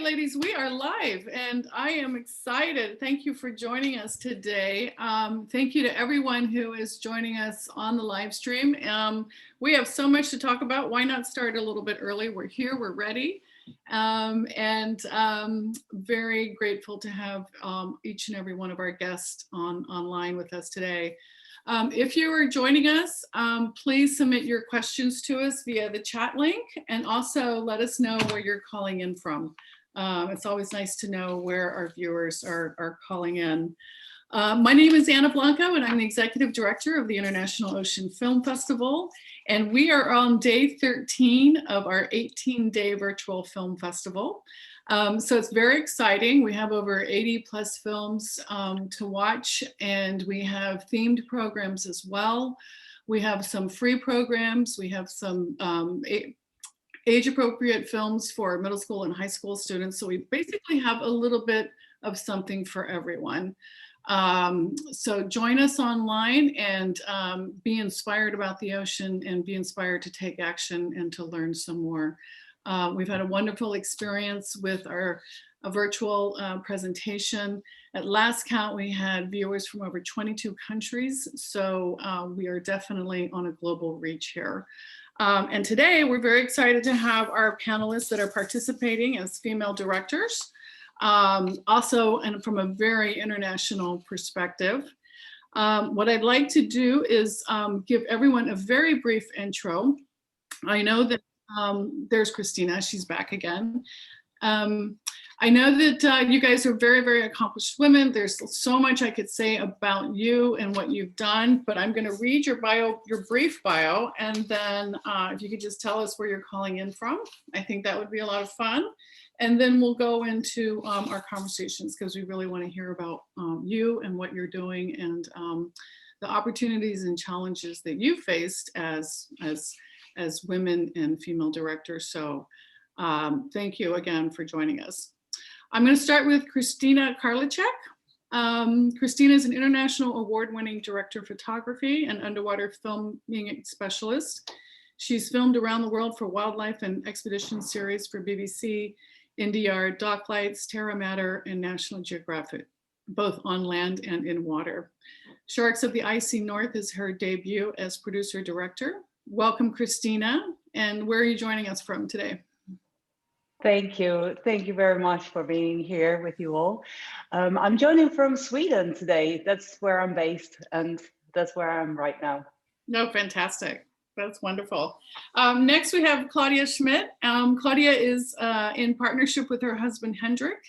Okay, ladies, we are live and I am excited. Thank you for joining us today. Thank you to everyone who is joining us on the live stream. We have so much to talk about. Why not start a little bit early? We're here, we're ready, and very grateful to have each and every one of our guests online with us today. If you are joining us, please submit your questions to us via the chat link and also let us know where you're calling in from. It's always nice to know where our viewers are calling in. My name is Anna Blanco and I'm the Executive Director of the International Ocean Film Festival. And we are on day 13 of our 18-day virtual film festival. So it's very exciting. We have over 80 plus films to watch, and we have themed programs as well. We have some free programs. We have some age-appropriate films for middle school and high school students. So we basically have a little bit of something for everyone. So join us online and be inspired about the ocean and be inspired to take action and to learn some more. We've had a wonderful experience with our virtual presentation. At last count, we had viewers from over 22 countries. So we are definitely on a global reach here. And today we're very excited to have our panelists that are participating as female directors. Also, and from a very international perspective. What I'd like to do is give everyone a very brief intro. I know that there's Cristina, she's back again. I know that you guys are very, very accomplished women. There's so much I could say about you and what you've done, but I'm gonna read your bio, your brief bio, and then if you could just tell us where you're calling in from, I think that would be a lot of fun. And then we'll go into our conversations because we really want to hear about you and what you're doing and the opportunities and challenges that you faced as women and female directors. So thank you again for joining us. I'm going to start with Christina Karliczek. Christina is an international award-winning director of photography and underwater filming specialist. She's filmed around the world for wildlife and expedition series for BBC, NDR, Docklights, Terra Mater, and National Geographic, both on land and in water. Sharks of the Icy North is her debut as producer-director. Welcome, Christina. And where are you joining us from today? Thank you. Thank you very much for being here with you all. I'm joining from Sweden today. That's where I'm based, and that's where I am right now. No, fantastic. That's wonderful. Next, we have Claudia Schmitt. Claudia is in partnership with her husband, Hendrik.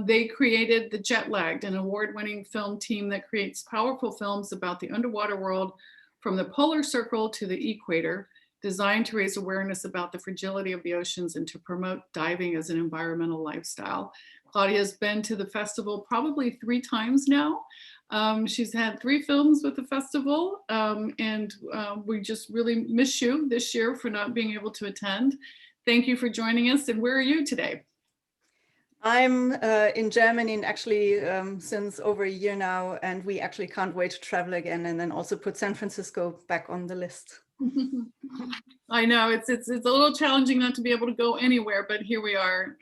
They created The Jet Lagged, an award-winning film team that creates powerful films about the underwater world from the polar circle to the equator, designed to raise awareness about the fragility of the oceans and to promote diving as an environmental lifestyle. Claudia has been to the festival probably 3 times now. She's had 3 films with the festival, and we just really miss you this year for not being able to attend. Thank you for joining us. And where are you today? I'm in Germany, and actually since over a year now, and we actually can't wait to travel again and then also put San Francisco back on the list. I know it's a little challenging not to be able to go anywhere, but here we are.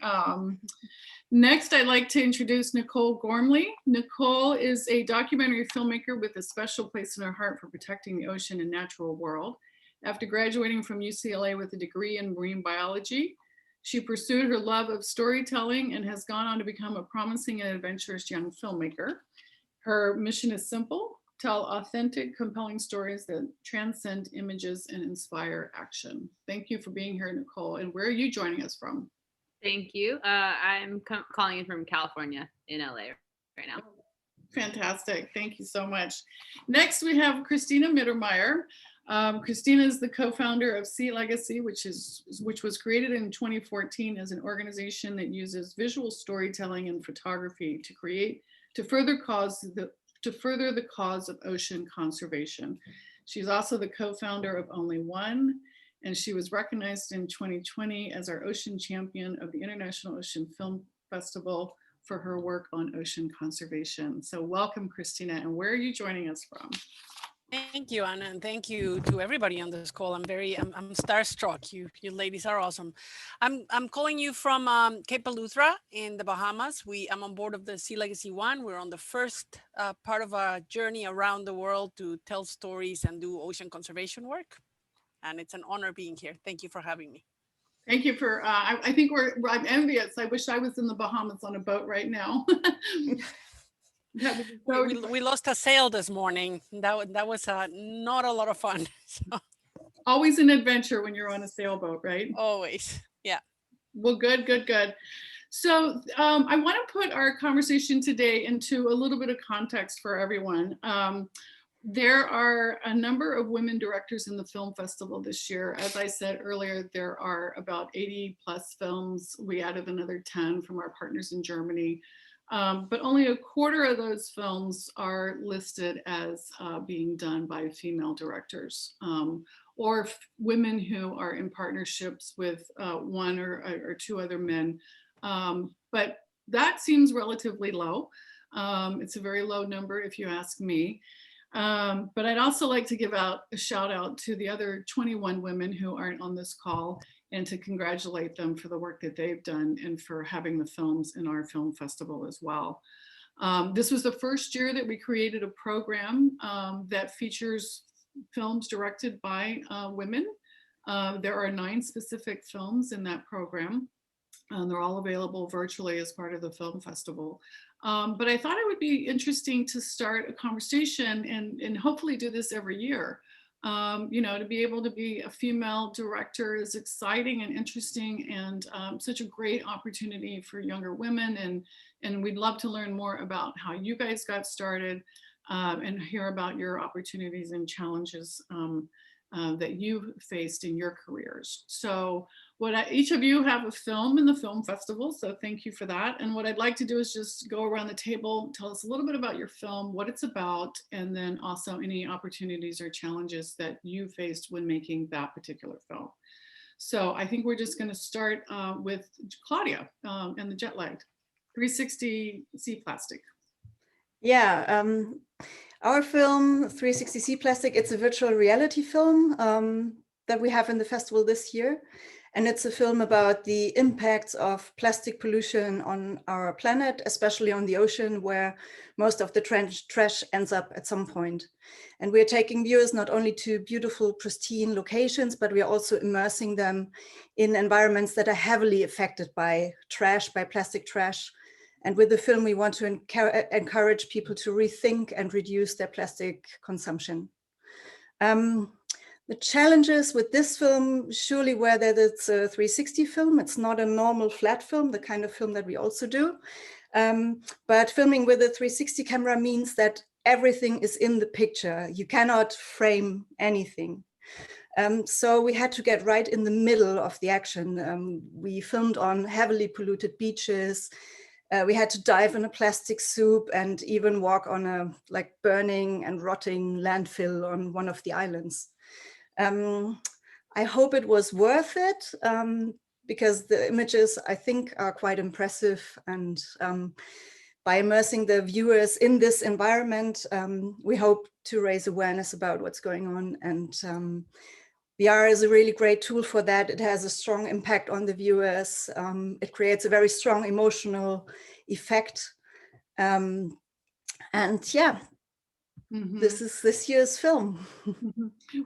Next, I'd like to introduce Nicole Gormley. Nicole is a documentary filmmaker with a special place in her heart for protecting the ocean and natural world. After graduating from UCLA with a degree in marine biology, she pursued her love of storytelling and has gone on to become a promising and adventurous young filmmaker. Her mission is simple: tell authentic, compelling stories that transcend images and inspire action. Thank you for being here, Nicole. And where are you joining us from? Thank you. I'm calling in from California in LA right now. Fantastic. Thank you so much. Next, we have Cristina Mittermeier. Cristina is the co-founder of Sea Legacy, which was created in 2014 as an organization that uses visual storytelling and photography to further the cause of ocean conservation. She's also the co-founder of Only One, and she was recognized in 2020 as our Ocean Champion of the International Ocean Film Festival for her work on ocean conservation. So welcome, Cristina, and where are you joining us from? Thank you, Anna, and thank you to everybody on this call. I'm starstruck. You ladies are awesome. I'm calling you from Cape Eleuthera in the Bahamas. I'm on board of the Sea Legacy One. We're on the first part of a journey around the world to tell stories and do ocean conservation work. And it's an honor being here. Thank you for having me. Thank you for, I think I'm envious. I wish I was in the Bahamas on a boat right now. We lost a sail this morning. That was not a lot of fun. So. Always an adventure when you're on a sailboat, right? Always, yeah. Well, good. So I want to put our conversation today into a little bit of context for everyone. There are a number of women directors in the film festival this year. As I said earlier, there are about 80 plus films. We added another 10 from our partners in Germany. But only a quarter of those films are listed as being done by female directors or women who are in partnerships with one or two other men. But that seems relatively low. It's a very low number if you ask me. But I'd also like to give out a shout out to the other 21 women who aren't on this call and to congratulate them for the work that they've done and for having the films in our film festival as well. This was the first year that we created a program that features films directed by women. There are 9 specific films in that program. They're all available virtually as part of the film festival. But I thought it would be interesting to start a conversation and hopefully do this every year. You know, to be able to be a female director is exciting and interesting and such a great opportunity for younger women. And we'd love to learn more about how you guys got started and hear about your opportunities and challenges that you've faced in your careers. So each of you have a film in the film festival, so thank you for that. And what I'd like to do is just go around the table, tell us a little bit about your film, what it's about, and then also any opportunities or challenges that you faced when making that particular film. So I think we're just going to start with Claudia and the jet lagged 360 Sea Plastic. Yeah, our film 360 Sea Plastic, it's a virtual reality film that we have in the festival this year. And it's a film about the impacts of plastic pollution on our planet, especially on the ocean, where most of the trash ends up at some point. And we're taking viewers not only to beautiful, pristine locations, but we're also immersing them in environments that are heavily affected by trash, by plastic trash. And with the film, we want to encourage people to rethink and reduce their plastic consumption. The challenges with this film surely were that it's a 360 film. It's not a normal flat film, the kind of film that we also do. But filming with a 360 camera means that everything is in the picture. You cannot frame anything. So we had to get right in the middle of the action. We filmed on heavily polluted beaches. We had to dive in a plastic soup and even walk on a burning and rotting landfill on one of the islands. I hope it was worth it because the images, I think, are quite impressive. And by immersing the viewers in this environment, we hope to raise awareness about what's going on. And VR is a really great tool for that. It has a strong impact on the viewers. It creates a very strong emotional effect. And yeah. Mm-hmm. This is this year's film.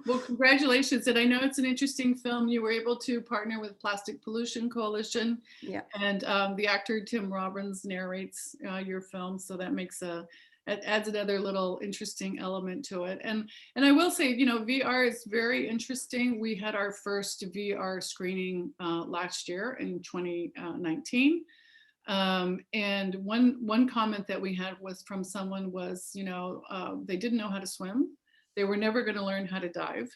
Well, congratulations. And I know it's an interesting film. You were able to partner with Plastic Pollution Coalition. Yeah. And the actor Tim Robbins narrates your film. So that makes it adds another little interesting element to it. And I will say, you know, VR is very interesting. We had our first VR screening last year in 2019. And one comment that we had was from someone was, you know, they didn't know how to swim. They were never going to learn how to dive.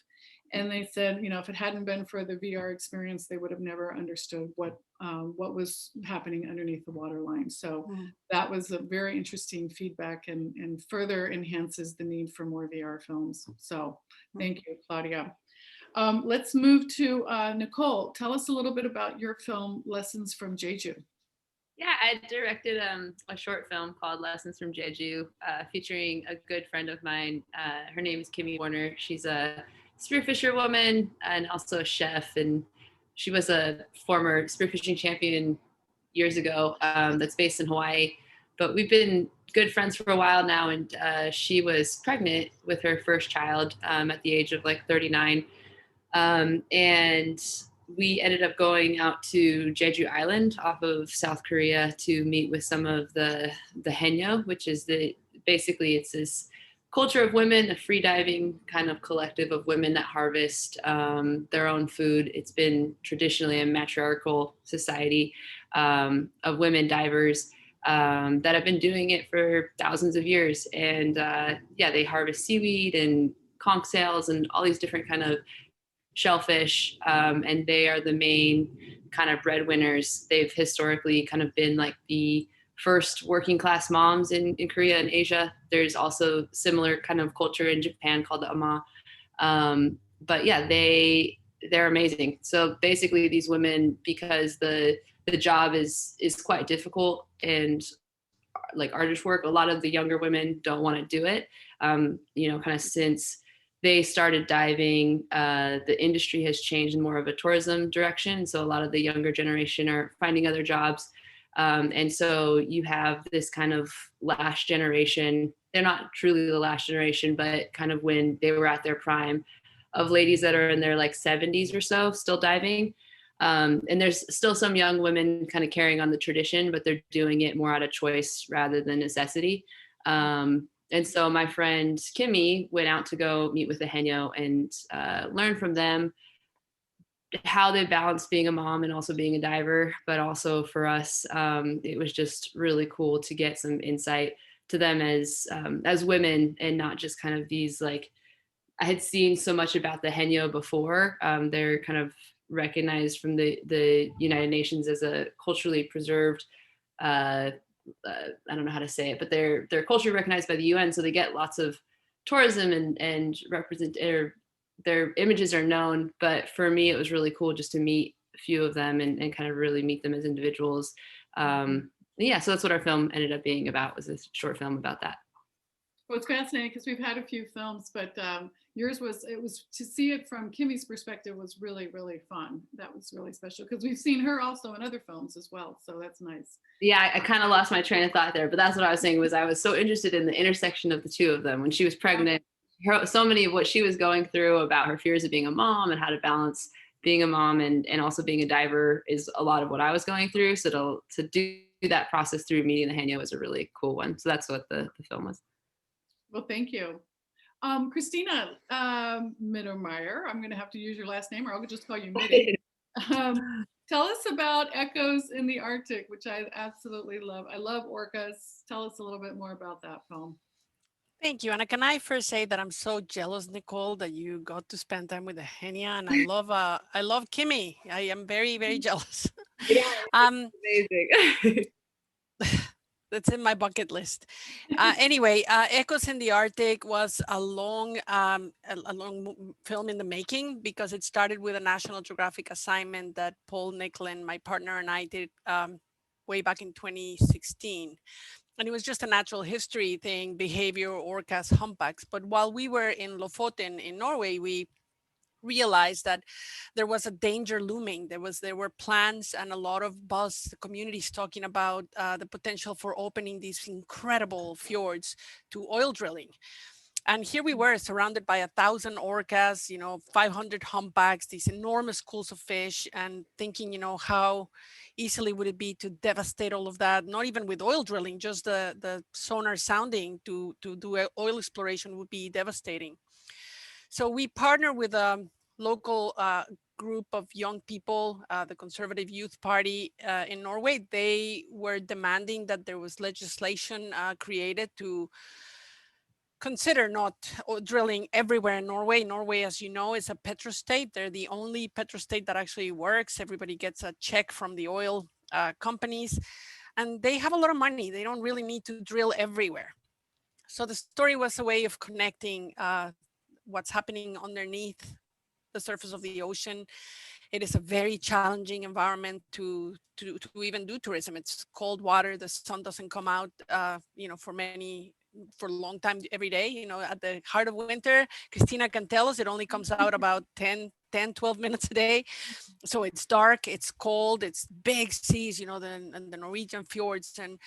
And they said, you know, if it hadn't been for the VR experience, they would have never understood what was happening underneath the waterline. So that was a very interesting feedback and further enhances the need for more VR films. So thank you, Claudia. Let's move to Nicole. Tell us a little bit about your film, Lessons from Jeju. Yeah, I directed a short film called Lessons from Jeju, featuring a good friend of mine. Her name is Kimmy Warner. She's a spearfisher woman and also a chef, and she was a former spearfishing champion years ago. That's based in Hawaii, but we've been good friends for a while now. And she was pregnant with her first child at the age of like 39, and we ended up going out to Jeju Island off of South Korea to meet with some of the Haenyeo, which is basically it's this culture of women, a free diving kind of collective of women that harvest their own food. It's been traditionally a matriarchal society of women divers that have been doing it for thousands of years. And yeah, they harvest seaweed and conch sails and all these different kind of shellfish, and they are the main kind of breadwinners. They've historically kind of been like the first working class moms in Korea and Asia. There's also similar kind of culture in Japan called the ama. But yeah, they're amazing. So basically these women, because the job is quite difficult and like artist work, a lot of the younger women don't want to do it. You know, kind of since they started diving, the industry has changed in more of a tourism direction. So a lot of the younger generation are finding other jobs. And so you have this kind of last generation. They're not truly the last generation, but kind of when they were at their prime, of ladies that are in their like 70s or so still diving. And there's still some young women kind of carrying on the tradition, but they're doing it more out of choice rather than necessity. And so my friend Kimmy went out to go meet with the Haenyeo and learn from them how they balance being a mom and also being a diver. But also for us, it was just really cool to get some insight to them as women, and not just kind of these like, I had seen so much about the Haenyeo before. They're kind of recognized from the United Nations as a culturally preserved I don't know how to say it, but they're culturally recognized by the UN, so they get lots of tourism and represent, or their images are known. But for me, it was really cool just to meet a few of them and kind of really meet them as individuals. Yeah, so that's what our film ended up being about, was a short film about that. Well, it's fascinating because we've had a few films, but yours was to see it from Kimmy's perspective was really, really fun. That was really special because we've seen her also in other films as well. So that's nice. Yeah, I kind of lost my train of thought there, but that's what I was saying, was I was so interested in the intersection of the two of them. When she was pregnant, so many of what she was going through about her fears of being a mom and how to balance being a mom and also being a diver is a lot of what I was going through. So to do that process through meeting the Haenyeo was a really cool one. So that's what the film was. Well, thank you. Cristina Mittermeier, I'm going to have to use your last name or I'll just call you Mitty. Tell us about Echoes in the Arctic, which I absolutely love. I love orcas. Tell us a little bit more about that film. Thank you. And can I first say that I'm so jealous, Nicole, that you got to spend time with the Haenyeo, and I love Kimmy. I am very, very jealous. Yeah, amazing. That's in my bucket list. Anyway, Echoes in the Arctic was a long film in the making, because it started with a National Geographic assignment that Paul Nicklin, my partner, and I did way back in 2016. And it was just a natural history thing, behavior, orcas, humpbacks. But while we were in Lofoten in Norway, we realized that there was a danger looming. There were plans and a lot of buzz, the communities talking about the potential for opening these incredible fjords to oil drilling. And here we were, surrounded by 1,000 orcas, 500 humpbacks, these enormous schools of fish, and thinking, how easily would it be to devastate all of that? Not even with oil drilling, just the sonar sounding to do oil exploration would be devastating. So we partner with a local group of young people, the Conservative Youth Party in Norway. They were demanding that there was legislation created to consider not drilling everywhere in Norway. Norway, as you know, is a petrostate. They're the only petrostate that actually works. Everybody gets a check from the oil companies, and they have a lot of money. They don't really need to drill everywhere. So the story was a way of connecting what's happening underneath the surface of the ocean It is a very challenging environment to even do tourism. It's cold water. The sun doesn't come out, for a long time every day. At the heart of winter, Christina can tell us it only comes out about 12 minutes a day. So it's dark, it's cold, it's big seas, the Norwegian fjords. And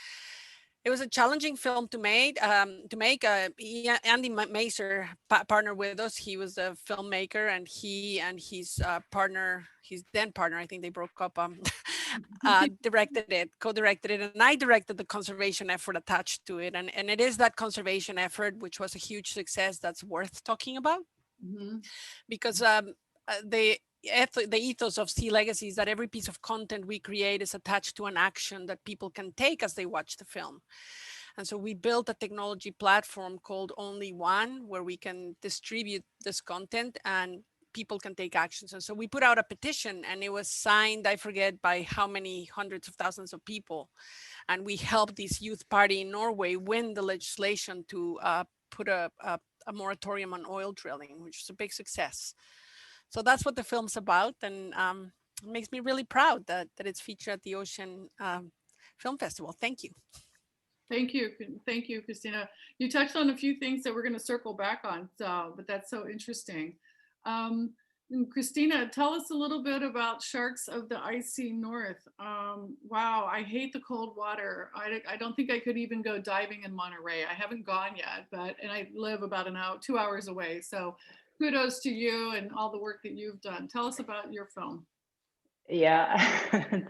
it was a challenging film to make. Andy Maser partnered with us. He was a filmmaker, and he and his partner, his then partner, I think they broke up, co-directed it, and I directed the conservation effort attached to it. And it is that conservation effort, which was a huge success, that's worth talking about. Mm-hmm. Because the ethos of Sea Legacy is that every piece of content we create is attached to an action that people can take as they watch the film. And so we built a technology platform called Only One, where we can distribute this content and people can take actions. And so we put out a petition, and it was signed, I forget by how many hundreds of thousands of people. And we helped this youth party in Norway win the legislation to put a moratorium on oil drilling, which is a big success. So that's what the film's about, and it makes me really proud that it's featured at the Ocean Film Festival. Thank you. Thank you, Christina. You touched on a few things that we're going to circle back on, but that's so interesting. Christina, tell us a little bit about Sharks of the Icy North. Wow, I hate the cold water. I don't think I could even go diving in Monterey. I haven't gone yet, and I live about 2 hours away. So kudos to you and all the work that you've done. Tell us about your film. Yeah,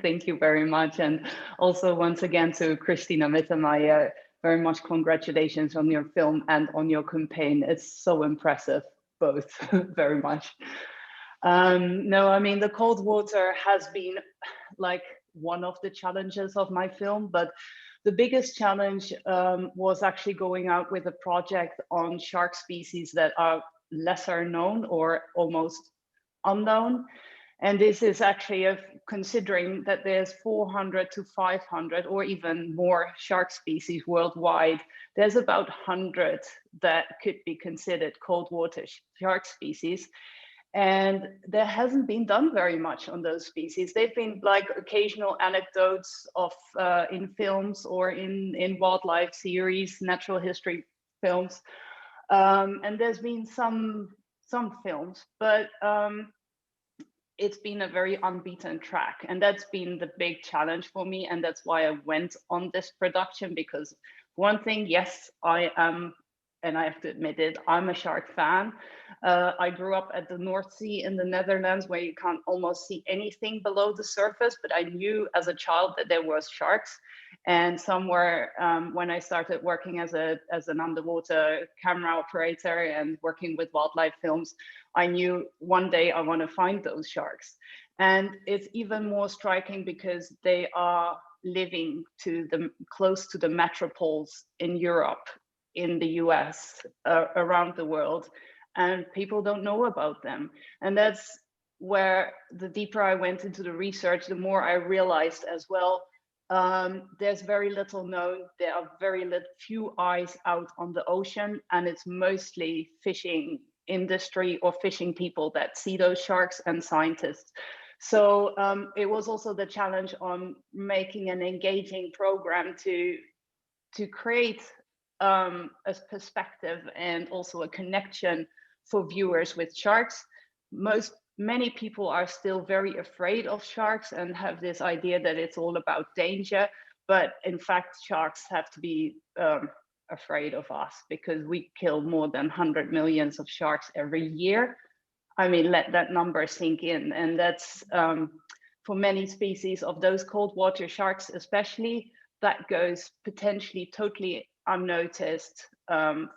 thank you very much. And also once again to Cristina Mittermeier, very much congratulations on your film and on your campaign. It's so impressive, both, very much. No, I mean, the cold water has been like one of the challenges of my film, but the biggest challenge was actually going out with a project on shark species that are lesser known or almost unknown. And this is actually considering that there's 400 to 500 or even more shark species worldwide. There's about 100 that could be considered cold water shark species. And there hasn't been done very much on those species. They've been like occasional anecdotes of in films or in wildlife series, natural history films. And there's been some films, but it's been a very unbeaten track. And that's been the big challenge for me. And that's why I went on this production, because one thing, yes, I am, and I have to admit it, I'm a shark fan. I grew up at the North Sea in the Netherlands, where you can't almost see anything below the surface, but I knew as a child that there was sharks. And somewhere when I started working as an underwater camera operator and working with wildlife films, I knew one day I want to find those sharks. And it's even more striking because they are living close to the metropoles in Europe, in the US, around the world, and people don't know about them. And that's where the deeper I went into the research, the more I realized as well, there's very little known. There are few eyes out on the ocean, and it's mostly fishing industry or fishing people that see those sharks and scientists. So it was also the challenge on making an engaging program to create a perspective and also a connection for viewers with sharks. Many people are still very afraid of sharks and have this idea that it's all about danger, but in fact sharks have to be afraid of us because we kill more than 100 million of sharks every year. I mean, let that number sink in. And that's for many species of those cold water sharks especially, that goes potentially totally unnoticed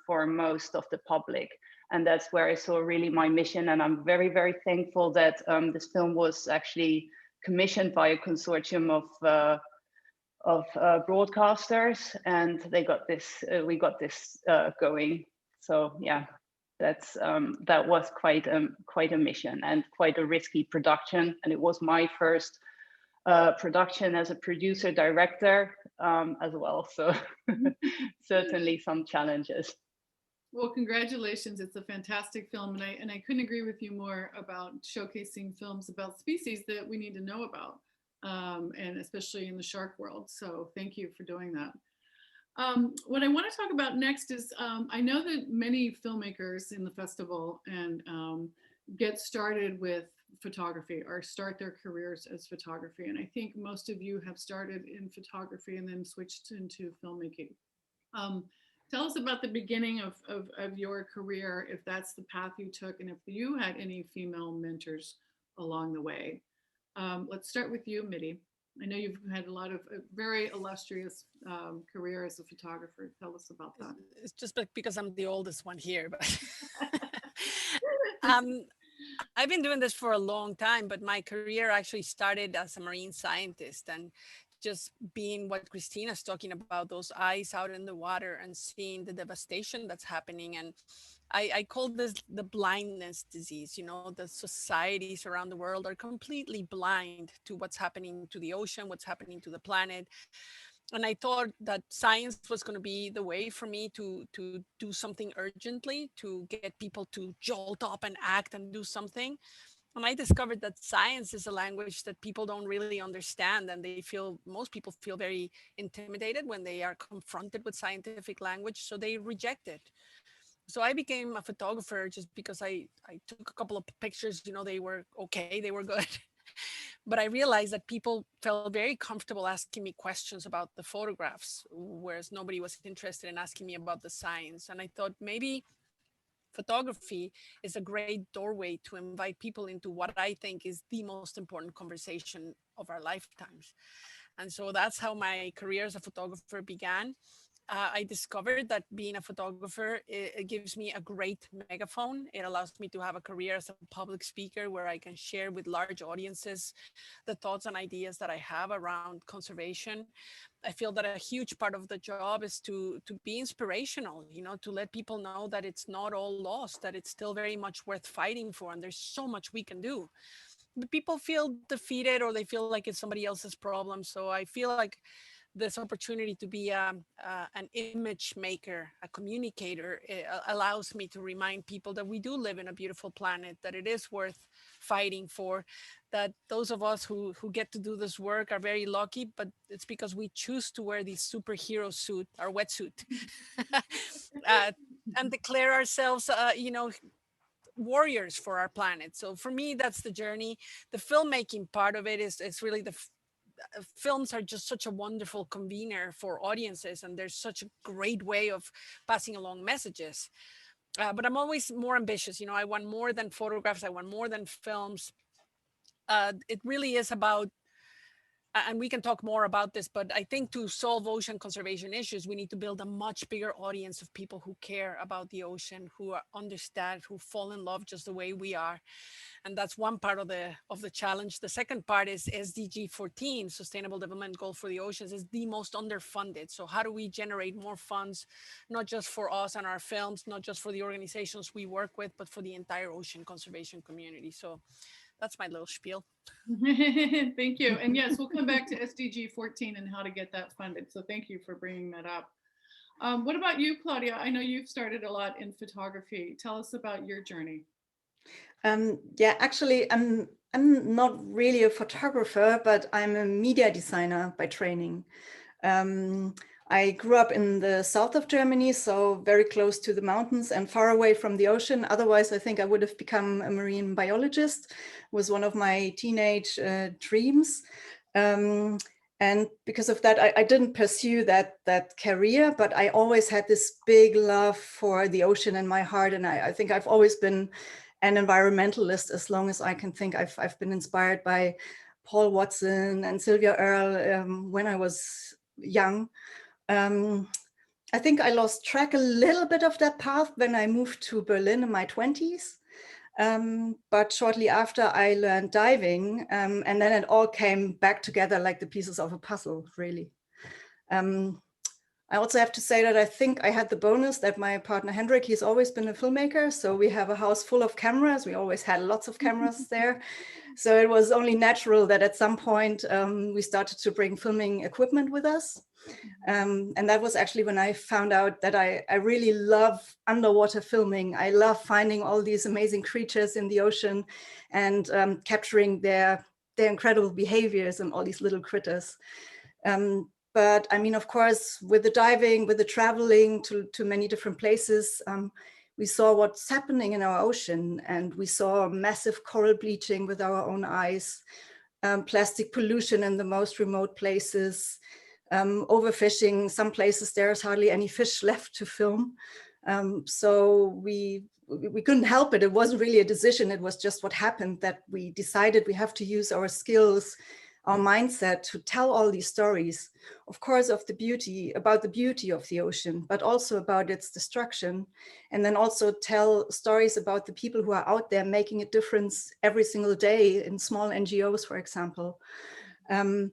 for most of the public. And that's where I saw really my mission. And I'm very, very thankful that this film was actually commissioned by a consortium of broadcasters, and they got this. We got this going. So yeah, that was quite a mission and quite a risky production. And it was my first production as a producer director as well. So certainly some challenges. Well, congratulations. It's a fantastic film. And I couldn't agree with you more about showcasing films about species that we need to know about, and especially in the shark world. So thank you for doing that. What I want to talk about next is, I know that many filmmakers in the festival and get started with photography or start their careers as photography. And I think most of you have started in photography and then switched into filmmaking. Tell us about the beginning of your career, if that's the path you took, and if you had any female mentors along the way. Let's start with you, Mitty. I know you've had a lot of very illustrious career as a photographer. Tell us about that. It's just because I'm the oldest one here, but I've been doing this for a long time, but my career actually started as a marine scientist, and just being what Christina's talking about, those eyes out in the water and seeing the devastation that's happening. And I call this the blindness disease. You know, the societies around the world are completely blind to what's happening to the ocean, what's happening to the planet. And I thought that science was going to be the way for me to do something urgently, to get people to jolt up and act and do something. And I discovered that science is a language that people don't really understand, and most people feel very intimidated when they are confronted with scientific language, so they reject it. So I became a photographer just because I took a couple of pictures, you know, they were okay, they were good. But I realized that people felt very comfortable asking me questions about the photographs, whereas nobody was interested in asking me about the science. And I thought maybe photography is a great doorway to invite people into what I think is the most important conversation of our lifetimes. And so that's how my career as a photographer began. I discovered that being a photographer, it gives me a great megaphone. It allows me to have a career as a public speaker where I can share with large audiences the thoughts and ideas that I have around conservation. I feel that a huge part of the job is to be inspirational, you know, to let people know that it's not all lost, that it's still very much worth fighting for, and there's so much we can do. But people feel defeated, or they feel like it's somebody else's problem. So I feel like this opportunity to be an image maker, a communicator, allows me to remind people that we do live in a beautiful planet, that it is worth fighting for, that those of us who get to do this work are very lucky, but it's because we choose to wear this superhero suit, our wetsuit, and declare ourselves, you know, warriors for our planet. So for me, that's the journey. The filmmaking part of it is really films are just such a wonderful convener for audiences, and there's such a great way of passing along messages. But I'm always more ambitious. You know, I want more than photographs. I want more than films. It really is about, and we can talk more about this, but I think to solve ocean conservation issues, we need to build a much bigger audience of people who care about the ocean, who understand, who fall in love just the way we are. And that's one part of the challenge. The second part is SDG 14, Sustainable Development Goal for the Oceans, is the most underfunded. So how do we generate more funds, not just for us and our films, not just for the organizations we work with, but for the entire ocean conservation community? So that's my little spiel. Thank you. And yes, we'll come back to SDG 14 and how to get that funded. So thank you for bringing that up. What about you, Claudia? I know you've started a lot in photography. Tell us about your journey. Yeah, actually, I'm not really a photographer, but I'm a media designer by training. I grew up in the south of Germany, so very close to the mountains and far away from the ocean. Otherwise, I think I would have become a marine biologist. It was one of my teenage dreams. And because of that, I didn't pursue that career, but I always had this big love for the ocean in my heart. And I think I've always been an environmentalist as long as I can think. I've been inspired by Paul Watson and Sylvia Earle when I was young. I think I lost track a little bit of that path when I moved to Berlin in my 20s. But shortly after, I learned diving, and then it all came back together like the pieces of a puzzle, really. I also have to say that I think I had the bonus that my partner Hendrik, he's always been a filmmaker. So we have a house full of cameras. We always had lots of cameras there. So it was only natural that at some point we started to bring filming equipment with us. And that was actually when I found out that I really love underwater filming. I love finding all these amazing creatures in the ocean and capturing their incredible behaviors and all these little critters. But I mean, of course, with the diving, with the traveling to many different places, we saw what's happening in our ocean, and we saw massive coral bleaching with our own eyes, plastic pollution in the most remote places, overfishing. Some places there's hardly any fish left to film. So we couldn't help it. It wasn't really a decision. It was just what happened, that we decided we have to use our skills, our mindset to tell all these stories, of course, about the beauty of the ocean, but also about its destruction. And then also tell stories about the people who are out there making a difference every single day in small NGOs, for example. And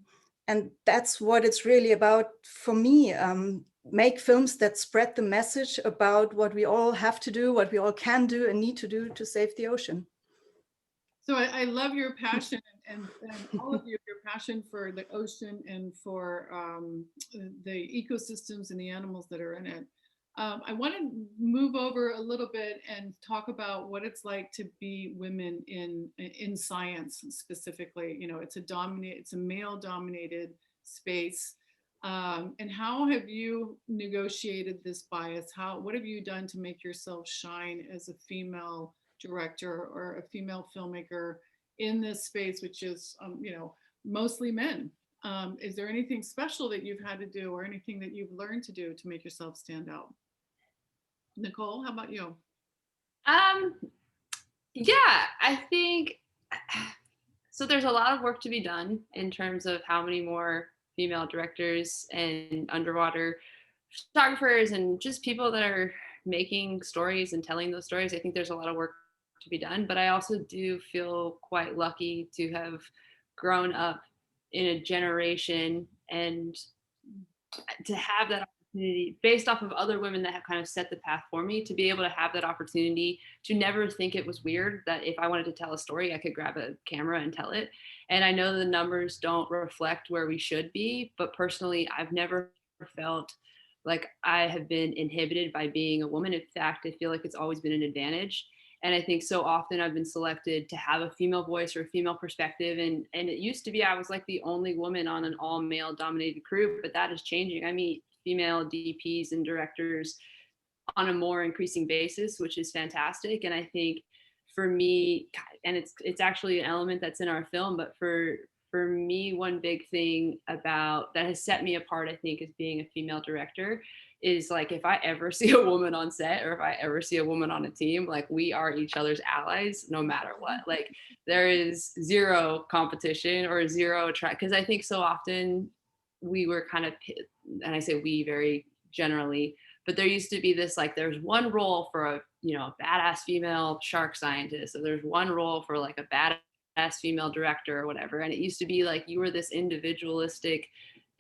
that's what it's really about for me. Make films that spread the message about what we all have to do, what we all can do and need to do to save the ocean. So I love your passion and all of your passion for the ocean and for the ecosystems and the animals that are in it. I want to move over a little bit and talk about what it's like to be women in science specifically. You know, it's a male-dominated space. And how have you negotiated this bias? What have you done to make yourself shine as a female director or a female filmmaker in this space, which is, you know, mostly men? Is there anything special that you've had to do or anything that you've learned to do to make yourself stand out? Nicole, how about you? Yeah, I think so. There's a lot of work to be done in terms of how many more female directors and underwater photographers and just people that are making stories and telling those stories. I think there's a lot of work to be done, but I also do feel quite lucky to have grown up in a generation and to have that opportunity based off of other women that have kind of set the path for me, to be able to have that opportunity to never think it was weird that if I wanted to tell a story, I could grab a camera and tell it. And I know the numbers don't reflect where we should be, but personally, I've never felt like I have been inhibited by being a woman. In fact, I feel like it's always been an advantage. And I think so often I've been selected to have a female voice or a female perspective. And it used to be I was like the only woman on an all male dominated crew, but that is changing. I meet female DPs and directors on a more increasing basis, which is fantastic. And I think for me, and it's actually an element that's in our film, but for me, one big thing about that has set me apart, I think, as being a female director is like, if I ever see a woman on set or if I ever see a woman on a team, like we are each other's allies no matter what. Like there is zero competition or zero track, because I think so often we were kind of, and I say we very generally, but there used to be this, like there's one role for a, you know, badass female shark scientist, or there's one role for like a badass female director or whatever. And it used to be like you were this individualistic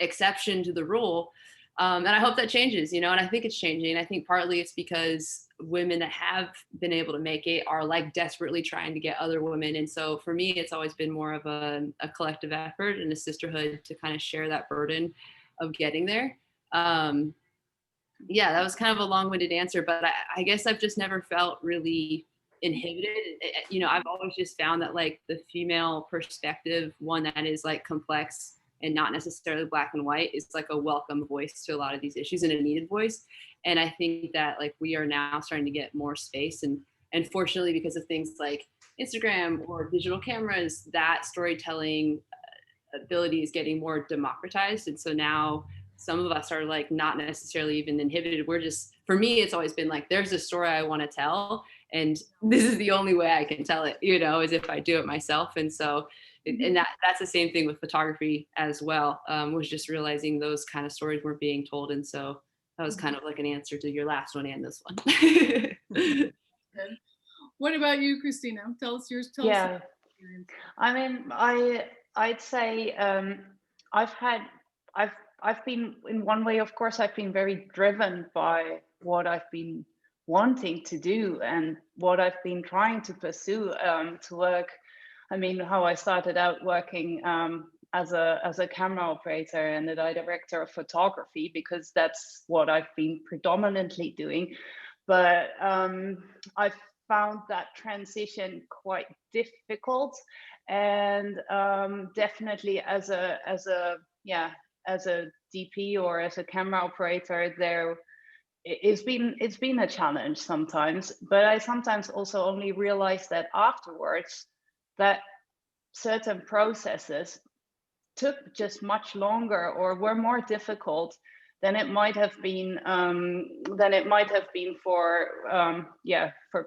exception to the rule. And I hope that changes, you know, and I think it's changing. I think partly it's because women that have been able to make it are like desperately trying to get other women. And so for me, it's always been more of a collective effort and a sisterhood to kind of share that burden of getting there. Yeah, that was kind of a long-winded answer, but I guess I've just never felt really inhibited. You know, I've always just found that like the female perspective, one that is like complex and not necessarily black and white, is like a welcome voice to a lot of these issues and a needed voice. And I think that like we are now starting to get more space, and fortunately because of things like Instagram or digital cameras, that storytelling ability is getting more democratized. And so now some of us are like not necessarily even inhibited. We're just, for me, it's always been like, there's a story I want to tell, and this is the only way I can tell it, you know, is if I do it myself. And so, and that's the same thing with photography as well, was just realizing those kind of stories weren't being told. And so that was kind of like an answer to your last one and this one. What about you, Christina? Tell us yours. Yeah, I mean, I'd say I've I've been, in one way, of course, I've been very driven by what I've been wanting to do and what I've been trying to pursue, to work. I mean, how I started out working as a camera operator and a director of photography, because that's what I've been predominantly doing. But I've found that transition quite difficult, and definitely as a DP or as a camera operator, it's been a challenge sometimes. But I sometimes also only realize that afterwards, that certain processes took just much longer or were more difficult than it might have been for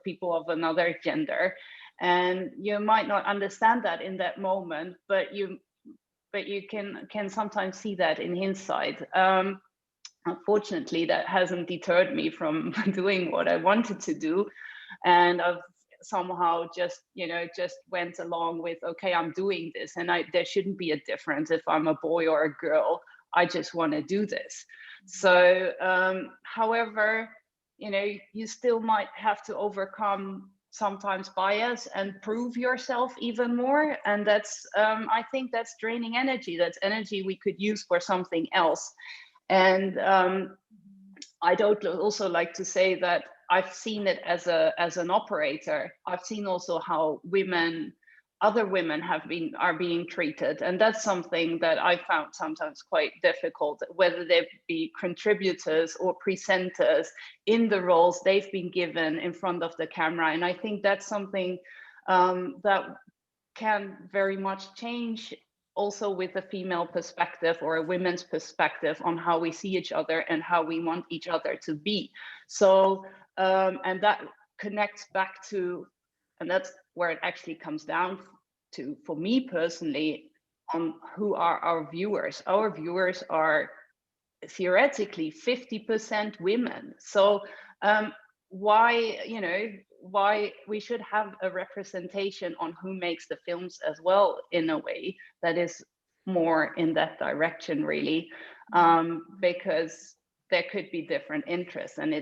people of another gender. And you might not understand that in that moment, but you can sometimes see that in hindsight. Unfortunately, that hasn't deterred me from doing what I wanted to do, and I've somehow just went along with, okay, I'm doing this, and there shouldn't be a difference if I'm a boy or a girl. I just want to do this. So however, you still might have to overcome sometimes bias and prove yourself even more, and that's I think that's draining energy. That's energy we could use for something else. And I'd also like to say that I've seen it as an operator. I've seen also how other women are being treated, and that's something that I found sometimes quite difficult, whether they be contributors or presenters in the roles they've been given in front of the camera. And I think that's something that can very much change also with a female perspective or a women's perspective on how we see each other and how we want each other to be. So, and that connects back to, and that's where it actually comes down to, for me personally, on who are our viewers. Our viewers are theoretically 50% women. So why we should have a representation on who makes the films as well, in a way that is more in that direction, really, because there could be different interests. And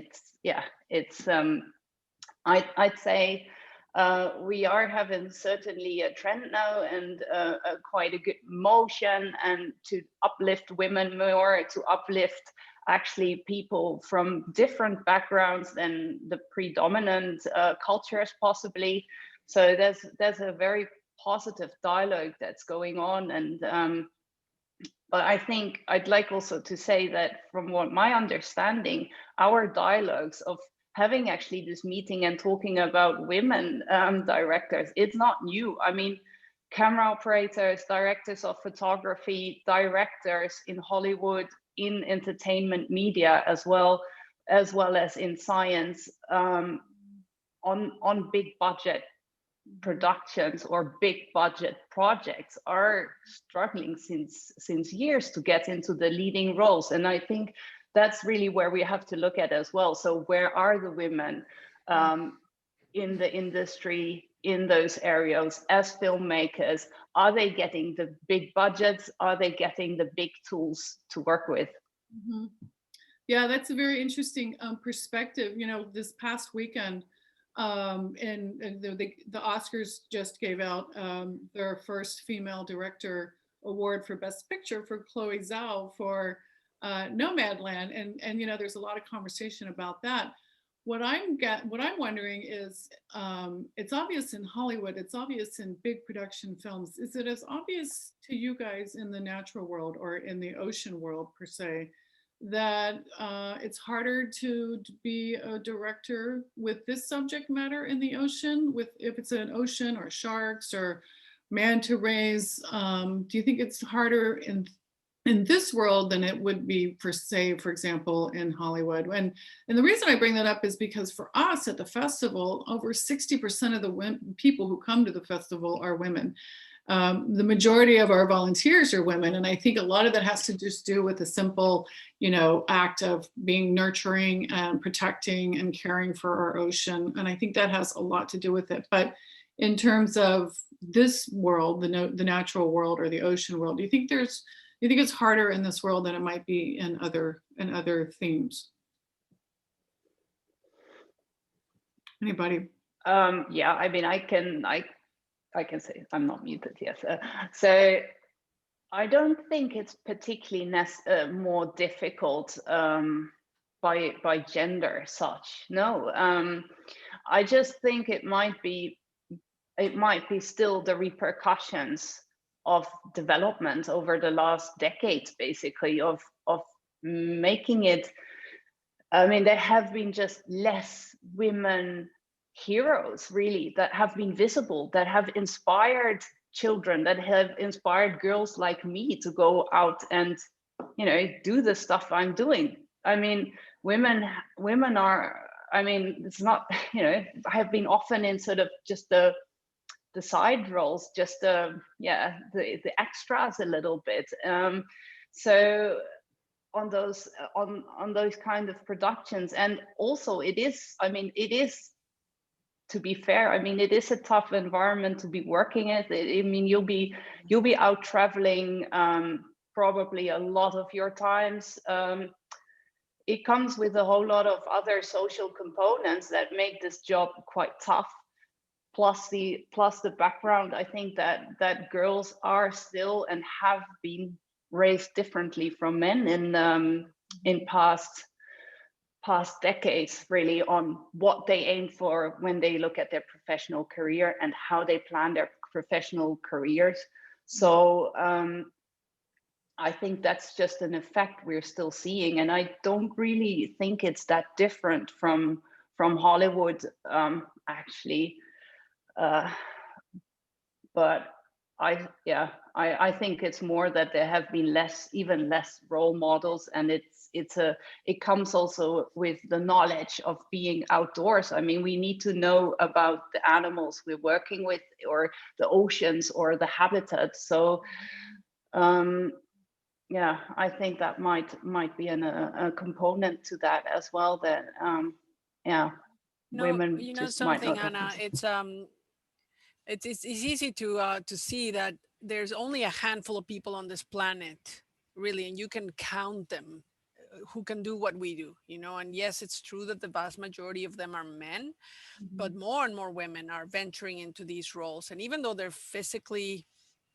I'd say we are having certainly a trend now, and quite a good motion, and to uplift women more, to uplift actually people from different backgrounds than the predominant cultures possibly. So there's a very positive dialogue that's going on. And but I think I'd like also to say that from what my understanding, our dialogues of having actually this meeting and talking about women directors, it's not new. I mean, camera operators, directors of photography, directors in Hollywood, in entertainment media as well as in science, on big budget productions or big budget projects are struggling since years to get into the leading roles. And I think that's really where we have to look at as well. So where are the women in the industry, in those areas as filmmakers? Are they getting the big budgets? Are they getting the big tools to work with? Mm-hmm. Yeah, that's a very interesting perspective. This past weekend, and the Oscars just gave out their first female director award for Best Picture for Chloe Zhao for Nomadland, and there's a lot of conversation about that. What I'm wondering is, it's obvious in Hollywood, it's obvious in big production films. Is it as obvious to you guys in the natural world or in the ocean world per se, that it's harder to be a director with this subject matter in the ocean, if it's an ocean or sharks or manta rays? Do you think it's harder in this world than it would be for example, in Hollywood? And the reason I bring that up is because for us at the festival, over 60% of the people who come to the festival are women. The majority of our volunteers are women, and I think a lot of that has to just do with the simple, act of being nurturing and protecting and caring for our ocean. And I think that has a lot to do with it. But in terms of this world, the natural world or the ocean world, do you think there's you think it's harder in this world than it might be in other themes? Anybody? Yeah, I mean, I can say I'm not muted. Yes. So I don't think it's particularly more difficult by gender such. No, I just think it might be still the repercussions of development over the last decades, basically, of making it. I mean, there have been just less women heroes, really, that have been visible, that have inspired children, that have inspired girls like me to go out and, you know, do the stuff I'm doing. I mean, women are, I mean, it's not, you know, have been often in sort of just the side roles, just the extras a little bit. So on those kind of productions, and also it is, I mean, it is, to be fair, I mean, it is a tough environment to be working in. I mean, you'll be out traveling probably a lot of your times. It comes with a whole lot of other social components that make this job quite tough. Plus the background, I think that girls are still and have been raised differently from men in past decades, really, on what they aim for when they look at their professional career and how they plan their professional careers. So I think that's just an effect we're still seeing, and I don't really think it's that different from Hollywood, actually. But I think it's more that there have been even less role models, and it comes also with the knowledge of being outdoors. I mean, we need to know about the animals we're working with, or the oceans, or the habitat. So yeah, I think that might be a component to that as well, that women, you know, just something, might not Anna, it's easy to see that there's only a handful of people on this planet, really, and you can count them, who can do what we do, you know. And yes, it's true that the vast majority of them are men, but more and more women are venturing into these roles. And even though they're physically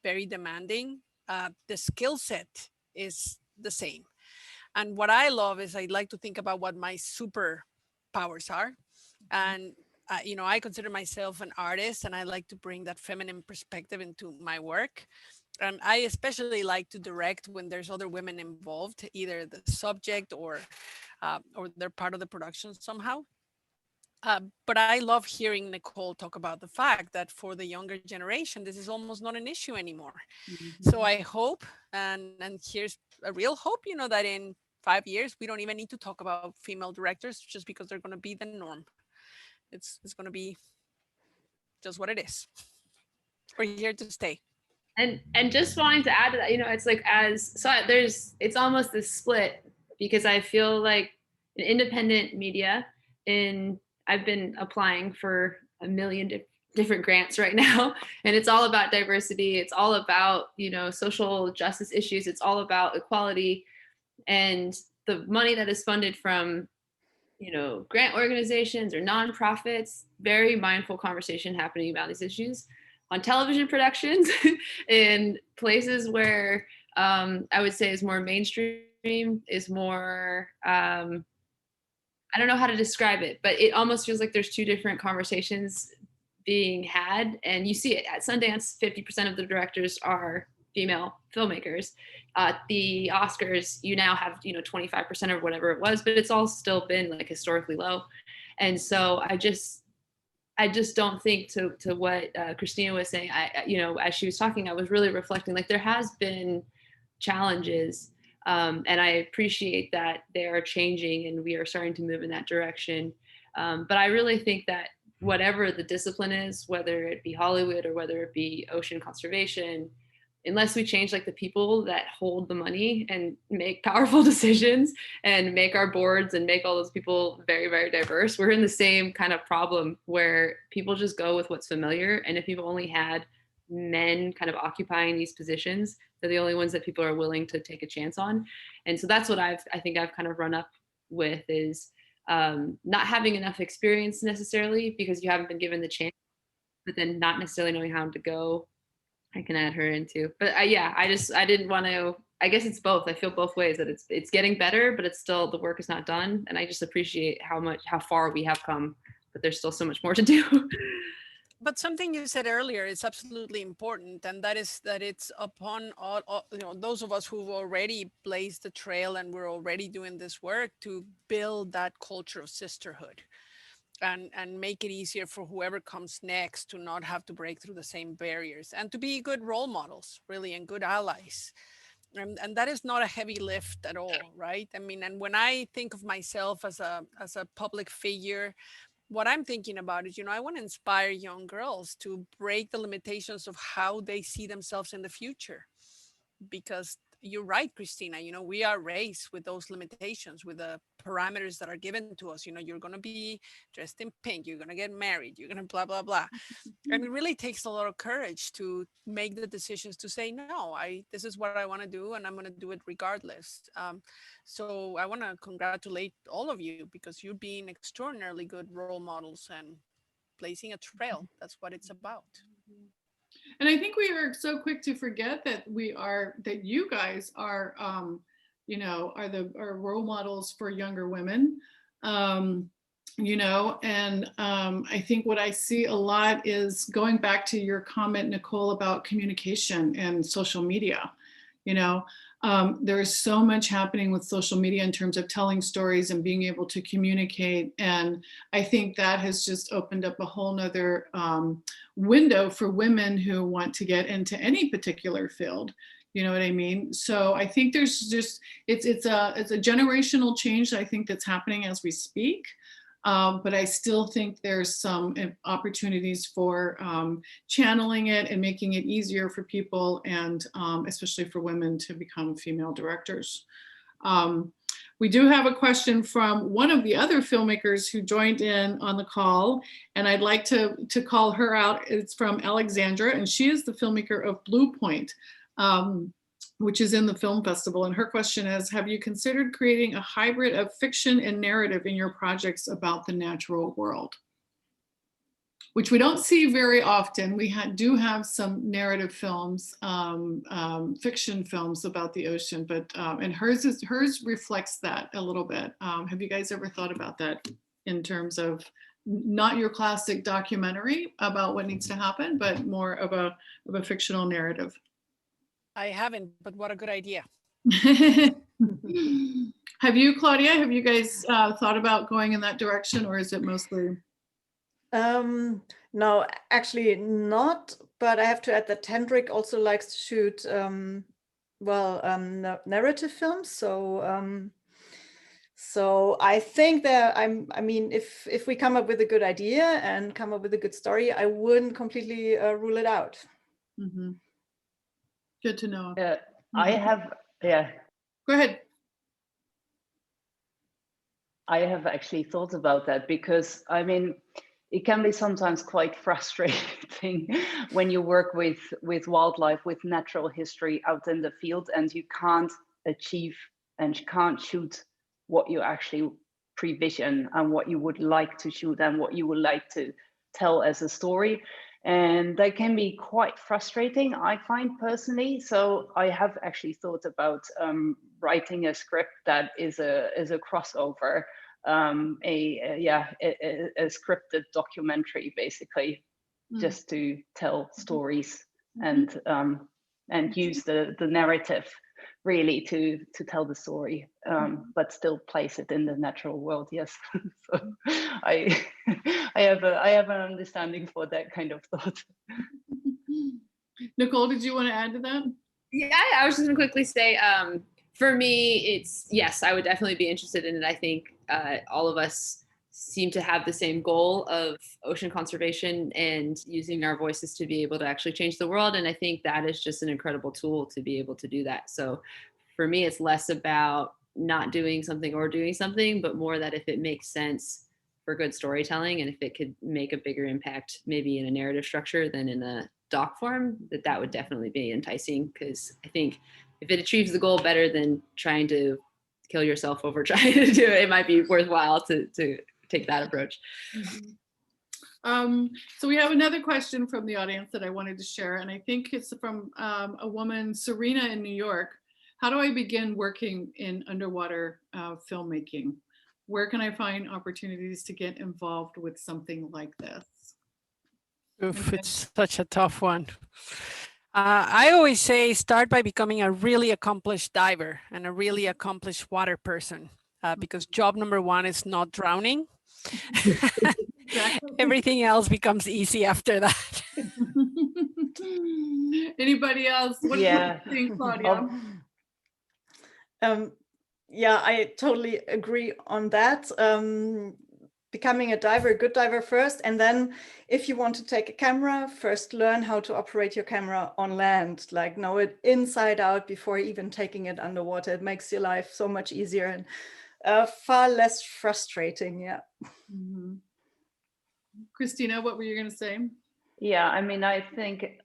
very demanding, the skill set is the same. And what I love is, I like to think about what my superpowers are. And you know, I consider myself an artist, and I like to bring that feminine perspective into my work. And I especially like to direct when there's other women involved, either the subject or they're part of the production somehow. But I love hearing Nicole talk about the fact that for the younger generation, this is almost not an issue anymore. So I hope, and here's a real hope, you know, that in 5 years, we don't even need to talk about female directors, just because they're going to be the norm. It's going to be just what it is. We're here to stay. And just wanting to add to that, you know, it's like, it's almost this split, because I feel like in independent media, I've been applying for a million different grants right now, and it's all about diversity. It's all about, you know, social justice issues. It's all about equality, and the money that is funded from, you know, grant organizations or nonprofits, very mindful conversation happening about these issues on television productions in places where I would say is more mainstream, is more, I don't know how to describe it, but it almost feels like there's two different conversations being had. And you see it at Sundance, 50% of the directors are female filmmakers. The Oscars, you now have, you know, 25% or whatever it was, but it's all still been like historically low. And so I just don't think, to what Cristina was saying, you know, as she was talking, I was really reflecting, like, there has been challenges, and I appreciate that they are changing and we are starting to move in that direction. But I really think that whatever the discipline is, whether it be Hollywood or whether it be ocean conservation, unless we change like the people that hold the money and make powerful decisions and make our boards and make all those people very, very diverse, we're in the same kind of problem where people just go with what's familiar. And if people only had men kind of occupying these positions, They're the only ones that people are willing to take a chance on. And so that's what I think I've kind of run up with, is not having enough experience necessarily because you haven't been given the chance, but then not necessarily knowing how to go. I can add her into, but I didn't want to, I guess it's both. I feel both ways, that it's getting better, but it's still, the work is not done. And I just appreciate how far we have come, but there's still so much more to do. But something you said earlier is absolutely important, and that is that it's upon all those of us who've already blazed the trail and we're already doing this work to build that culture of sisterhood, and make it easier for whoever comes next to not have to break through the same barriers, and to be good role models, really, and good allies. And that is not a heavy lift at all, right? I mean, and when I think of myself as a public figure, what I'm thinking about is, I want to inspire young girls to break the limitations of how they see themselves in the future. Because you're right, Christina, we are raised with those limitations, with the parameters that are given to us. You're going to be dressed in pink, you're going to get married, you're going to blah, blah, blah. And it really takes a lot of courage to make the decisions to say, no, this is what I want to do, and I'm going to do it regardless. So I want to congratulate all of you, because you're being extraordinarily good role models and blazing a trail. That's what it's about. And I think we are so quick to forget that you guys are, are role models for younger women, and I think what I see a lot is going back to your comment, Nicole, about communication and social media. There is so much happening with social media in terms of telling stories and being able to communicate. And I think that has just opened up a whole nother window for women who want to get into any particular field. You know what I mean? So I think there's just, it's a generational change, I think, that's happening as we speak. But I still think there's some opportunities for channeling it and making it easier for people, and especially for women to become female directors. We do have a question from one of the other filmmakers who joined in on the call, and I'd like to call her out. It's from Alexandra, and she is the filmmaker of Blue Point, which is in the film festival. And her question is, have you considered creating a hybrid of fiction and narrative in your projects about the natural world? Which we don't see very often. We do have some narrative films, fiction films about the ocean, but and hers reflects that a little bit. Have you guys ever thought about that in terms of not your classic documentary about what needs to happen, but more of a fictional narrative? I haven't, but what a good idea. Have you, Claudia? Have you guys thought about going in that direction, or is it mostly? No, actually not. But I have to add that Hendrik also likes to shoot narrative films. So so I think that I mean, if we come up with a good idea and come up with a good story, I wouldn't completely rule it out. Mm-hmm. Good to know. Yeah, I have, yeah. Go ahead. I have actually thought about that, because I mean, it can be sometimes quite frustrating when you work with wildlife, with natural history out in the field, and you can't achieve and you can't shoot what you actually prevision and what you would like to shoot and what you would like to tell as a story. And that can be quite frustrating, I find personally. So I have actually thought about writing a script that is a crossover, a scripted documentary, basically, just to tell stories and use the narrative really to tell the story, but still place it in the natural world. Yes. So I have an understanding for that kind of thought. Nicole, did you want to add to that? Yeah, I was just gonna quickly say, for me, it's, yes, I would definitely be interested in it. I think all of us seem to have the same goal of ocean conservation and using our voices to be able to actually change the world. And I think that is just an incredible tool to be able to do that. So for me, it's less about not doing something or doing something, but more that if it makes sense for good storytelling, and if it could make a bigger impact, maybe in a narrative structure than in a doc form, that would definitely be enticing, because I think if it achieves the goal better than trying to kill yourself over trying to do it, it might be worthwhile to take that approach. So we have another question from the audience that I wanted to share, and I think it's from a woman, Serena, in New York. How do I begin working in underwater filmmaking? Where can I find opportunities to get involved with something like this? Oof, it's such a tough one. I always say start by becoming a really accomplished diver and a really accomplished water person, because job number one is not drowning. Everything else becomes easy after that. Anybody else? What do you think, Claudia? Yeah, I totally agree on that. Becoming a diver, a good diver first, and then if you want to take a camera, first learn how to operate your camera on land, like know it inside out before even taking it underwater. It makes your life so much easier and far less frustrating. Yeah. Mm-hmm. Christina, what were you going to say? Yeah, I mean, I think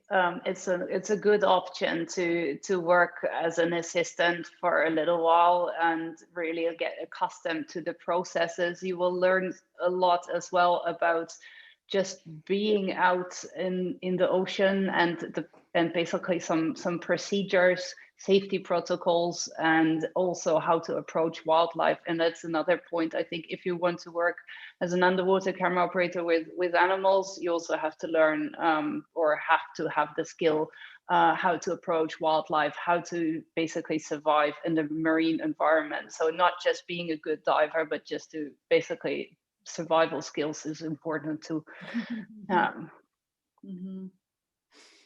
it's a good option to work as an assistant for a little while and really get accustomed to the processes. You will learn a lot as well about just being out in the ocean and basically some procedures, safety protocols, and also how to approach wildlife. And that's another point. I think if you want to work as an underwater camera operator with animals, you also have to learn or have to have the skill how to approach wildlife, how to basically survive in the marine environment. So not just being a good diver, but just to basically survival skills is important too. Mm-hmm.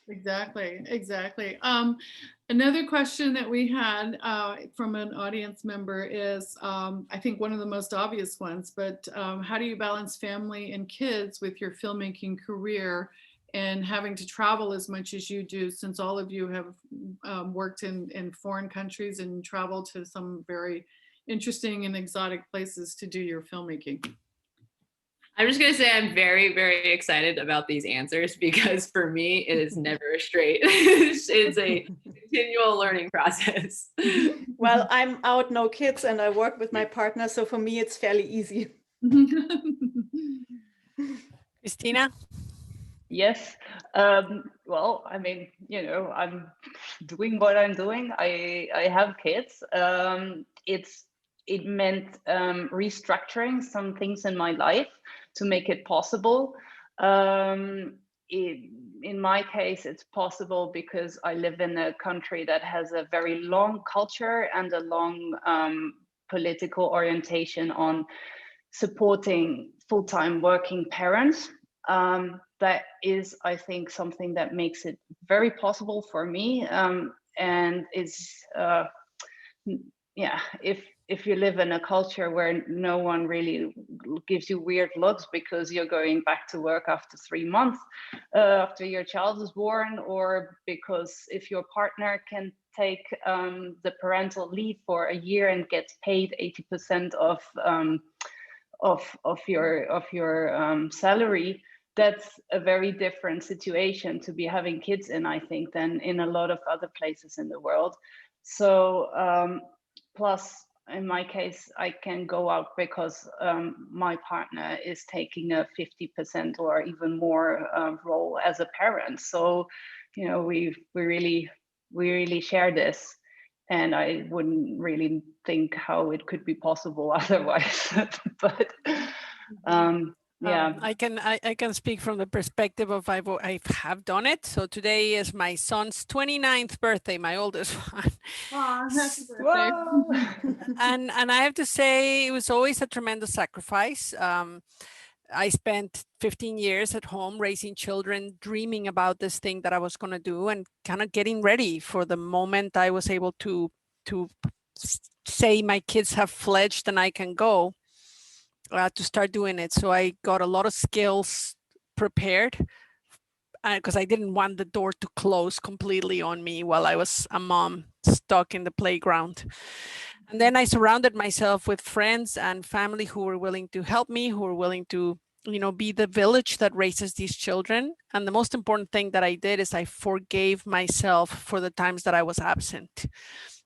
Exactly. Another question that we had from an audience member is, I think one of the most obvious ones, but how do you balance family and kids with your filmmaking career and having to travel as much as you do, since all of you have worked in foreign countries and traveled to some very interesting and exotic places to do your filmmaking? I'm just going to say I'm very, very excited about these answers, because for me, it is never straight. It's a continual learning process. Well, I'm out, no kids, and I work with my partner. So for me, it's fairly easy. Christina? Yes. Well, I mean, you know, I'm doing what I'm doing. I have kids. It meant restructuring some things in my life to make it possible. In my case, it's possible because I live in a country that has a very long culture and a long political orientation on supporting full-time working parents. That is, I think, something that makes it very possible for me, and is, yeah, if you live in a culture where no one really gives you weird looks because you're going back to work after 3 months after your child is born, or because if your partner can take the parental leave for a year and gets paid 80% of your salary, that's a very different situation to be having kids in, I think, than in a lot of other places in the world. So plus, in my case, I can go out because my partner is taking a 50% or even more role as a parent. So, you know, we really share this, and I wouldn't really think how it could be possible otherwise. But yeah, I can speak from the perspective of I have done it. So today is my son's 29th birthday, my oldest one. Aw, happy birthday. And I have to say, it was always a tremendous sacrifice. I spent 15 years at home raising children, dreaming about this thing that I was going to do, and kind of getting ready for the moment I was able to say my kids have fledged and I can go. To start doing it. So I got a lot of skills prepared because I didn't want the door to close completely on me while I was a mom stuck in the playground. And then I surrounded myself with friends and family who were willing to help me, who were willing to be the village that raises these children. And the most important thing that I did is I forgave myself for the times that I was absent.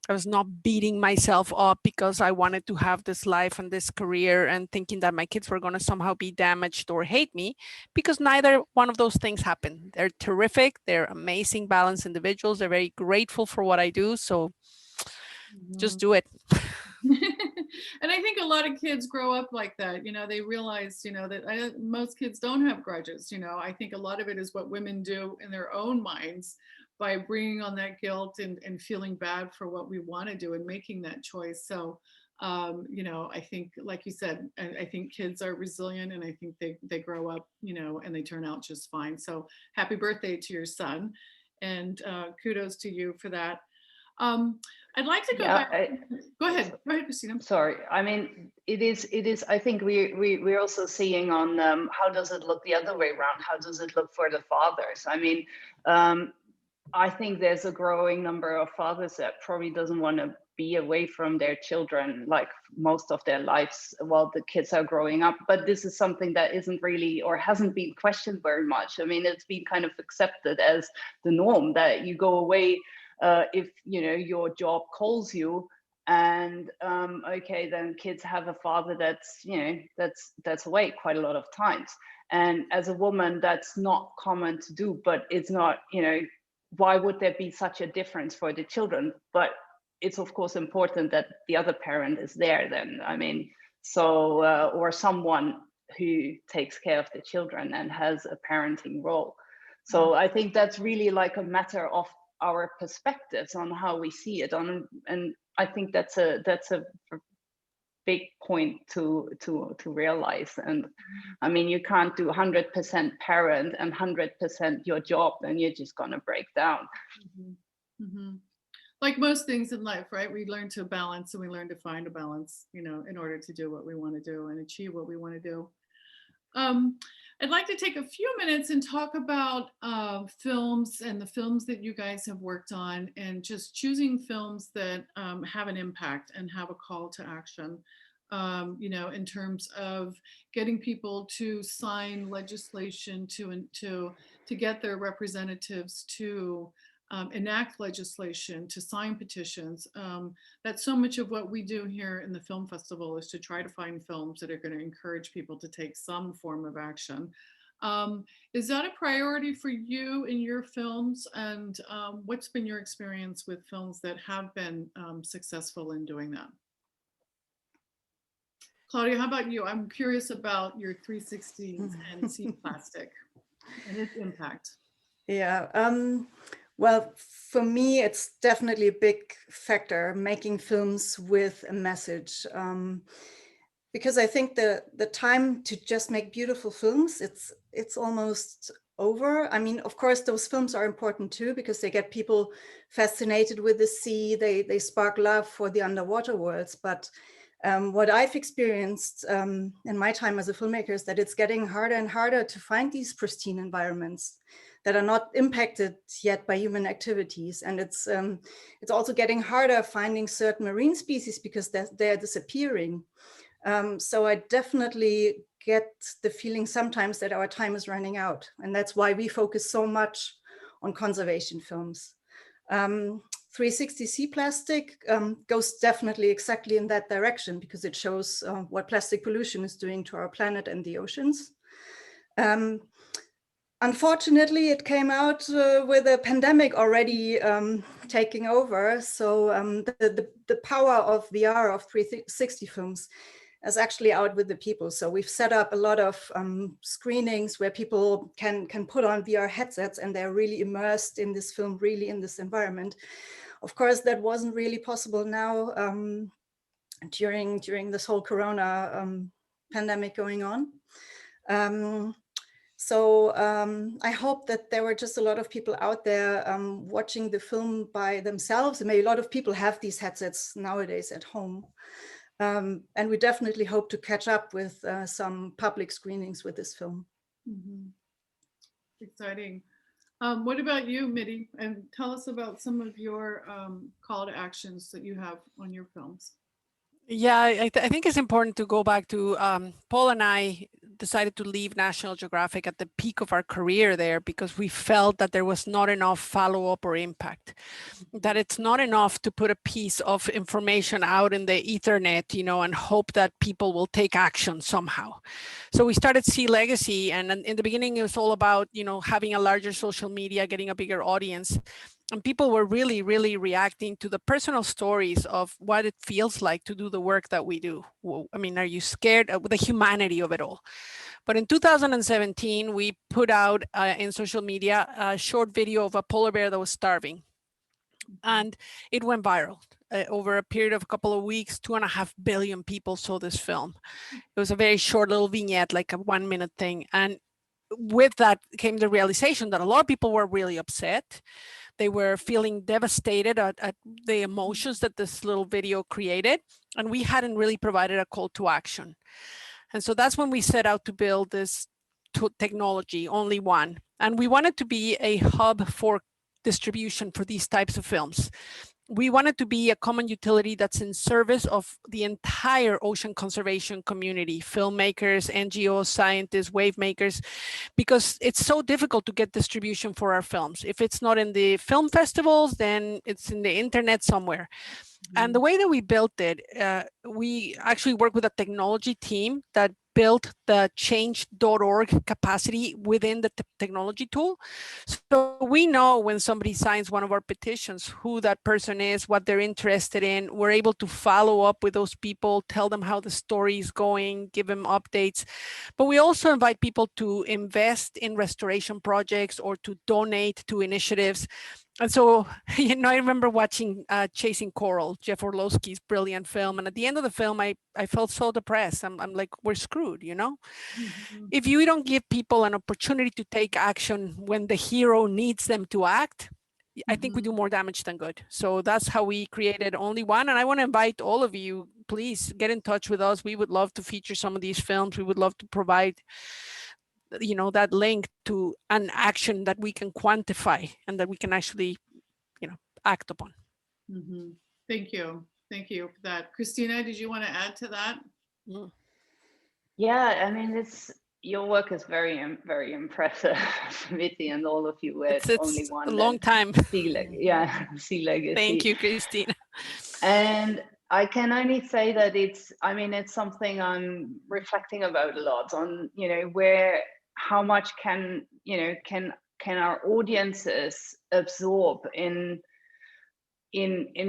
I was not beating myself up because I wanted to have this life and this career and thinking that my kids were going to somehow be damaged or hate me, because neither one of those things happened. They're terrific. They're amazing, balanced individuals. They're very grateful for what I do. So just do it. And I think a lot of kids grow up like that. They realize, that most kids don't have grudges. I think a lot of it is what women do in their own minds by bringing on that guilt and feeling bad for what we want to do and making that choice. So, I think, like you said, I think kids are resilient, and I think they grow up, and they turn out just fine. So happy birthday to your son, and kudos to you for that. I'd like to go back. Go ahead, Christina. Sorry, I mean, it is. I think we're also seeing on how does it look the other way around? How does it look for the fathers? I mean, I think there's a growing number of fathers that probably doesn't want to be away from their children like most of their lives while the kids are growing up. But this is something that isn't really, or hasn't been questioned very much. I mean, it's been kind of accepted as the norm that you go away if your job calls you, and okay, then kids have a father that's away quite a lot of times. And as a woman, that's not common to do, but it's not, why would there be such a difference for the children? But it's of course important that the other parent is there then. I mean, so, or someone who takes care of the children and has a parenting role. So I think that's really like a matter of our perspectives on how we see it on, and I think that's a big point to realize. And I mean, you can't do 100% parent and 100% your job, then you're just gonna break down. Mm-hmm. Mm-hmm. Like most things in life, right? We learn to balance, and we learn to find a balance, in order to do what we want to do and achieve what we want to do. I'd like to take a few minutes and talk about films and the films that you guys have worked on, and just choosing films that have an impact and have a call to action, in terms of getting people to sign legislation, to get their representatives to enact legislation, to sign petitions. That's so much of what we do here in the film festival, is to try to find films that are going to encourage people to take some form of action. Is that a priority for you in your films? And what's been your experience with films that have been successful in doing that? Claudia, how about you? I'm curious about your 360s and See Plastic and its impact. Yeah. Well, for me, it's definitely a big factor, making films with a message. Because I think the time to just make beautiful films, it's almost over. I mean, of course, those films are important too, because they get people fascinated with the sea. They spark love for the underwater worlds. But what I've experienced in my time as a filmmaker is that it's getting harder and harder to find these pristine environments that are not impacted yet by human activities. And it's also getting harder finding certain marine species because they're disappearing. So I definitely get the feeling sometimes that our time is running out. And that's why we focus so much on conservation films. 360 See Plastic goes definitely exactly in that direction, because it shows what plastic pollution is doing to our planet and the oceans. Unfortunately, it came out with a pandemic already taking over. So the power of VR, of 360 films, is actually out with the people. So we've set up a lot of screenings where people can put on VR headsets and they're really immersed in this film, really in this environment. Of course, that wasn't really possible now during this whole Corona pandemic going on. So I hope that there were just a lot of people out there watching the film by themselves. And maybe a lot of people have these headsets nowadays at home. And we definitely hope to catch up with some public screenings with this film. Mm-hmm. Exciting. What about you, Mitty? And tell us about some of your call to actions that you have on your films. Yeah, I think it's important to go back to Paul and I. decided to leave National Geographic at the peak of our career there because we felt that there was not enough follow-up or impact, that it's not enough to put a piece of information out in the ethernet, you know, and hope that people will take action somehow. So we started Sea Legacy, and in the beginning it was all about, you know, having a larger social media, getting a bigger audience. And people were really, really reacting to the personal stories of what it feels like to do the work that we do. I mean, are you scared of the humanity of it all? But in 2017, we put out in social media a short video of a polar bear that was starving. And it went viral. Over a period of a couple of weeks, 2.5 billion people saw this film. It was a very short little vignette, like a 1-minute thing. And with that came the realization that a lot of people were really upset. They were feeling devastated at the emotions that this little video created. And we hadn't really provided a call to action. And so that's when we set out to build this technology, only one. And we wanted to be a hub for distribution for these types of films. We wanted to be a common utility that's in service of the entire ocean conservation community, filmmakers, NGOs, scientists, wave makers, because it's so difficult to get distribution for our films. If it's not in the film festivals, then it's in the internet somewhere. And the way that we built it, we actually worked with a technology team that built the change.org capacity within the technology tool. So we know when somebody signs one of our petitions, who that person is, what they're interested in. We're able to follow up with those people, tell them how the story is going, give them updates. But we also invite people to invest in restoration projects or to donate to initiatives. And so, you know, I remember watching Chasing Coral, Jeff Orlowski's brilliant film. And at the end of the film, I felt so depressed. I'm like, we're screwed, you know? Mm-hmm. If you don't give people an opportunity to take action when the hero needs them to act, I think we do more damage than good. So that's how we created Only One. And I want to invite all of you, please get in touch with us. We would love to feature some of these films. We would love to provide, you know, that link to an action that we can quantify and that we can actually, you know, act upon. Mm-hmm. Thank you. Thank you for that. Cristina, did you want to add to that? Yeah, I mean, your work is very impressive, Mitty, and all of you. It's Only one. A long time. Sea Legacy. Thank you, Cristina. And I can only say that it's something I'm reflecting about a lot on, you know, how much can our audiences absorb in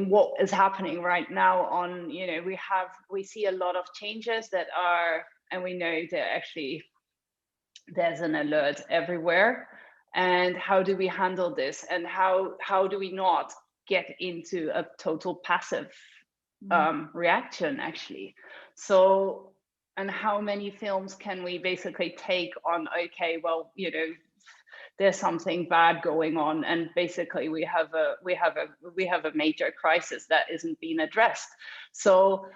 what is happening right now on, you know, we see a lot of changes that are, and we know that actually there's an alert everywhere. And how do we handle this? And how do we not get into a total passive reaction actually? So, and how many films can we basically take on, okay, well, you know, there's something bad going on, and basically we have a major crisis that isn't being addressed. So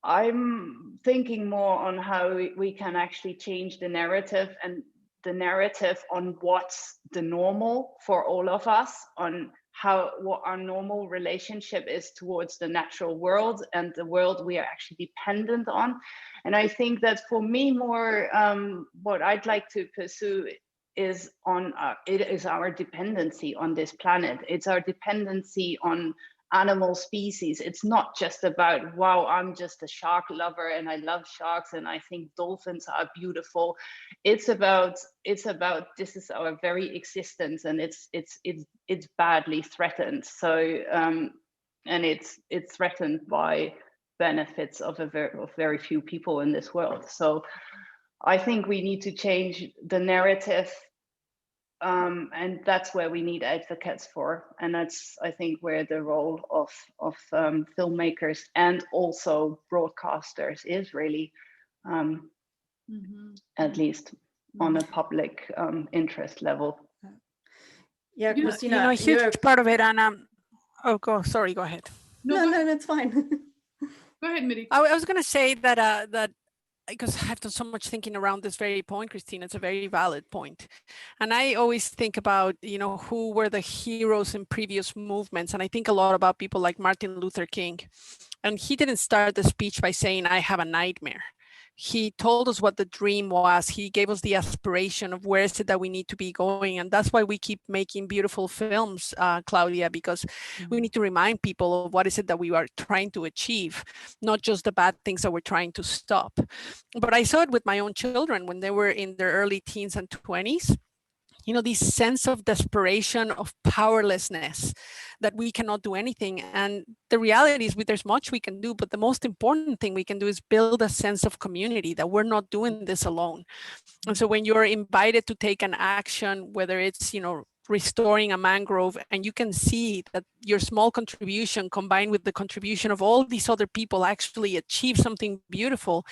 I'm thinking more on how we can actually change the narrative, and the narrative on what's the normal for all of us, on what our normal relationship is towards the natural world and the world we are actually dependent on. And I think that for me, more what I'd like to pursue is it is our dependency on this planet. It's our dependency on animal species. It's not just about, wow, I'm just a shark lover and I love sharks and I think dolphins are beautiful. It's about this is our very existence, and it's badly threatened. So and it's threatened by benefits of very few people in this world. So I think we need to change the narrative, and that's where we need advocates for. And that's, I think, where the role of filmmakers and also broadcasters is really, at least on a public interest level. Yeah, Cristina, you know, a huge part of it, and go ahead. No, it's fine. Go ahead, Mitty. I was going to say that because I've done so much thinking around this very point, Cristina, it's a very valid point. And I always think about, you know, who were the heroes in previous movements. And I think a lot about people like Martin Luther King. And he didn't start the speech by saying, I have a nightmare. he told us what the dream was. He gave us the aspiration of where is it that we need to be going. And that's why we keep making beautiful films, Claudia, because we need to remind people of what is it that we are trying to achieve, not just the bad things that we're trying to stop. But I saw it with my own children when they were in their early teens and 20s. You know, this sense of desperation, of powerlessness, that we cannot do anything. And the reality is there's much we can do, but the most important thing we can do is build a sense of community, that we're not doing this alone. And so when you're invited to take an action, whether it's, you know, restoring a mangrove, and you can see that your small contribution combined with the contribution of all these other people actually achieve something beautiful,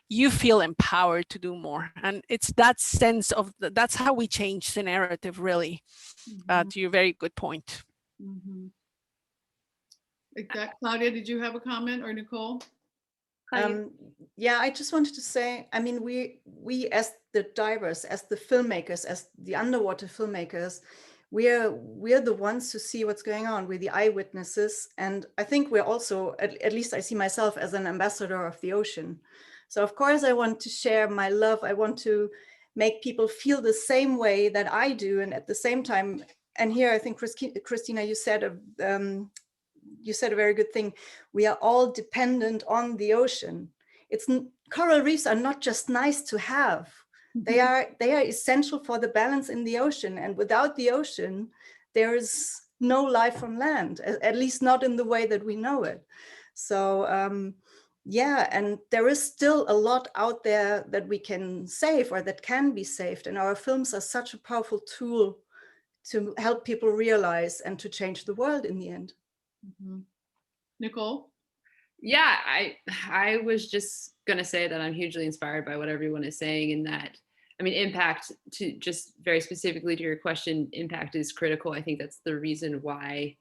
you feel empowered to do more. And it's that sense of that's how we change the narrative, really. To your very good point. Claudia, did you have a comment, or Nicole? Yeah, I just wanted to say, I mean, we as the divers, as the filmmakers, as the underwater filmmakers, we're the ones who see what's going on. We're the eyewitnesses. And I think we're also, at least I see myself as an ambassador of the ocean. So of course I want to share my love. I want to make people feel the same way that I do. And at the same time, and here I think Cristina, you said a very good thing. We are all dependent on the ocean. Coral reefs are not just nice to have. They are essential for the balance in the ocean. And without the ocean, there is no life on land, at least not in the way that we know it. So yeah, and there is still a lot out there that we can save, or that can be saved. And our films are such a powerful tool to help people realize and to change the world in the end. Nicole? Yeah, I was just gonna say that I'm hugely inspired by what everyone is saying, and that, I mean, impact, to just very specifically to your question, impact is critical. I think that's the reason why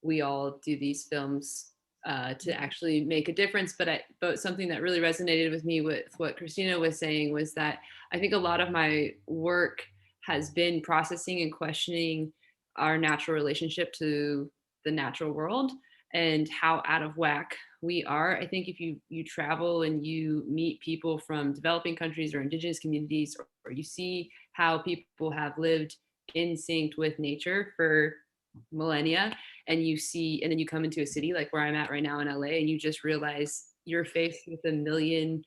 we all do these films, to actually make a difference. But something that really resonated with me with what Cristina was saying was that I think a lot of my work has been processing and questioning our natural relationship to the natural world and how out of whack we are. I think if you travel and you meet people from developing countries or indigenous communities, or you see how people have lived in sync with nature for millennia, and then you come into a city like where I'm at right now in LA, and you just realize you're faced with a million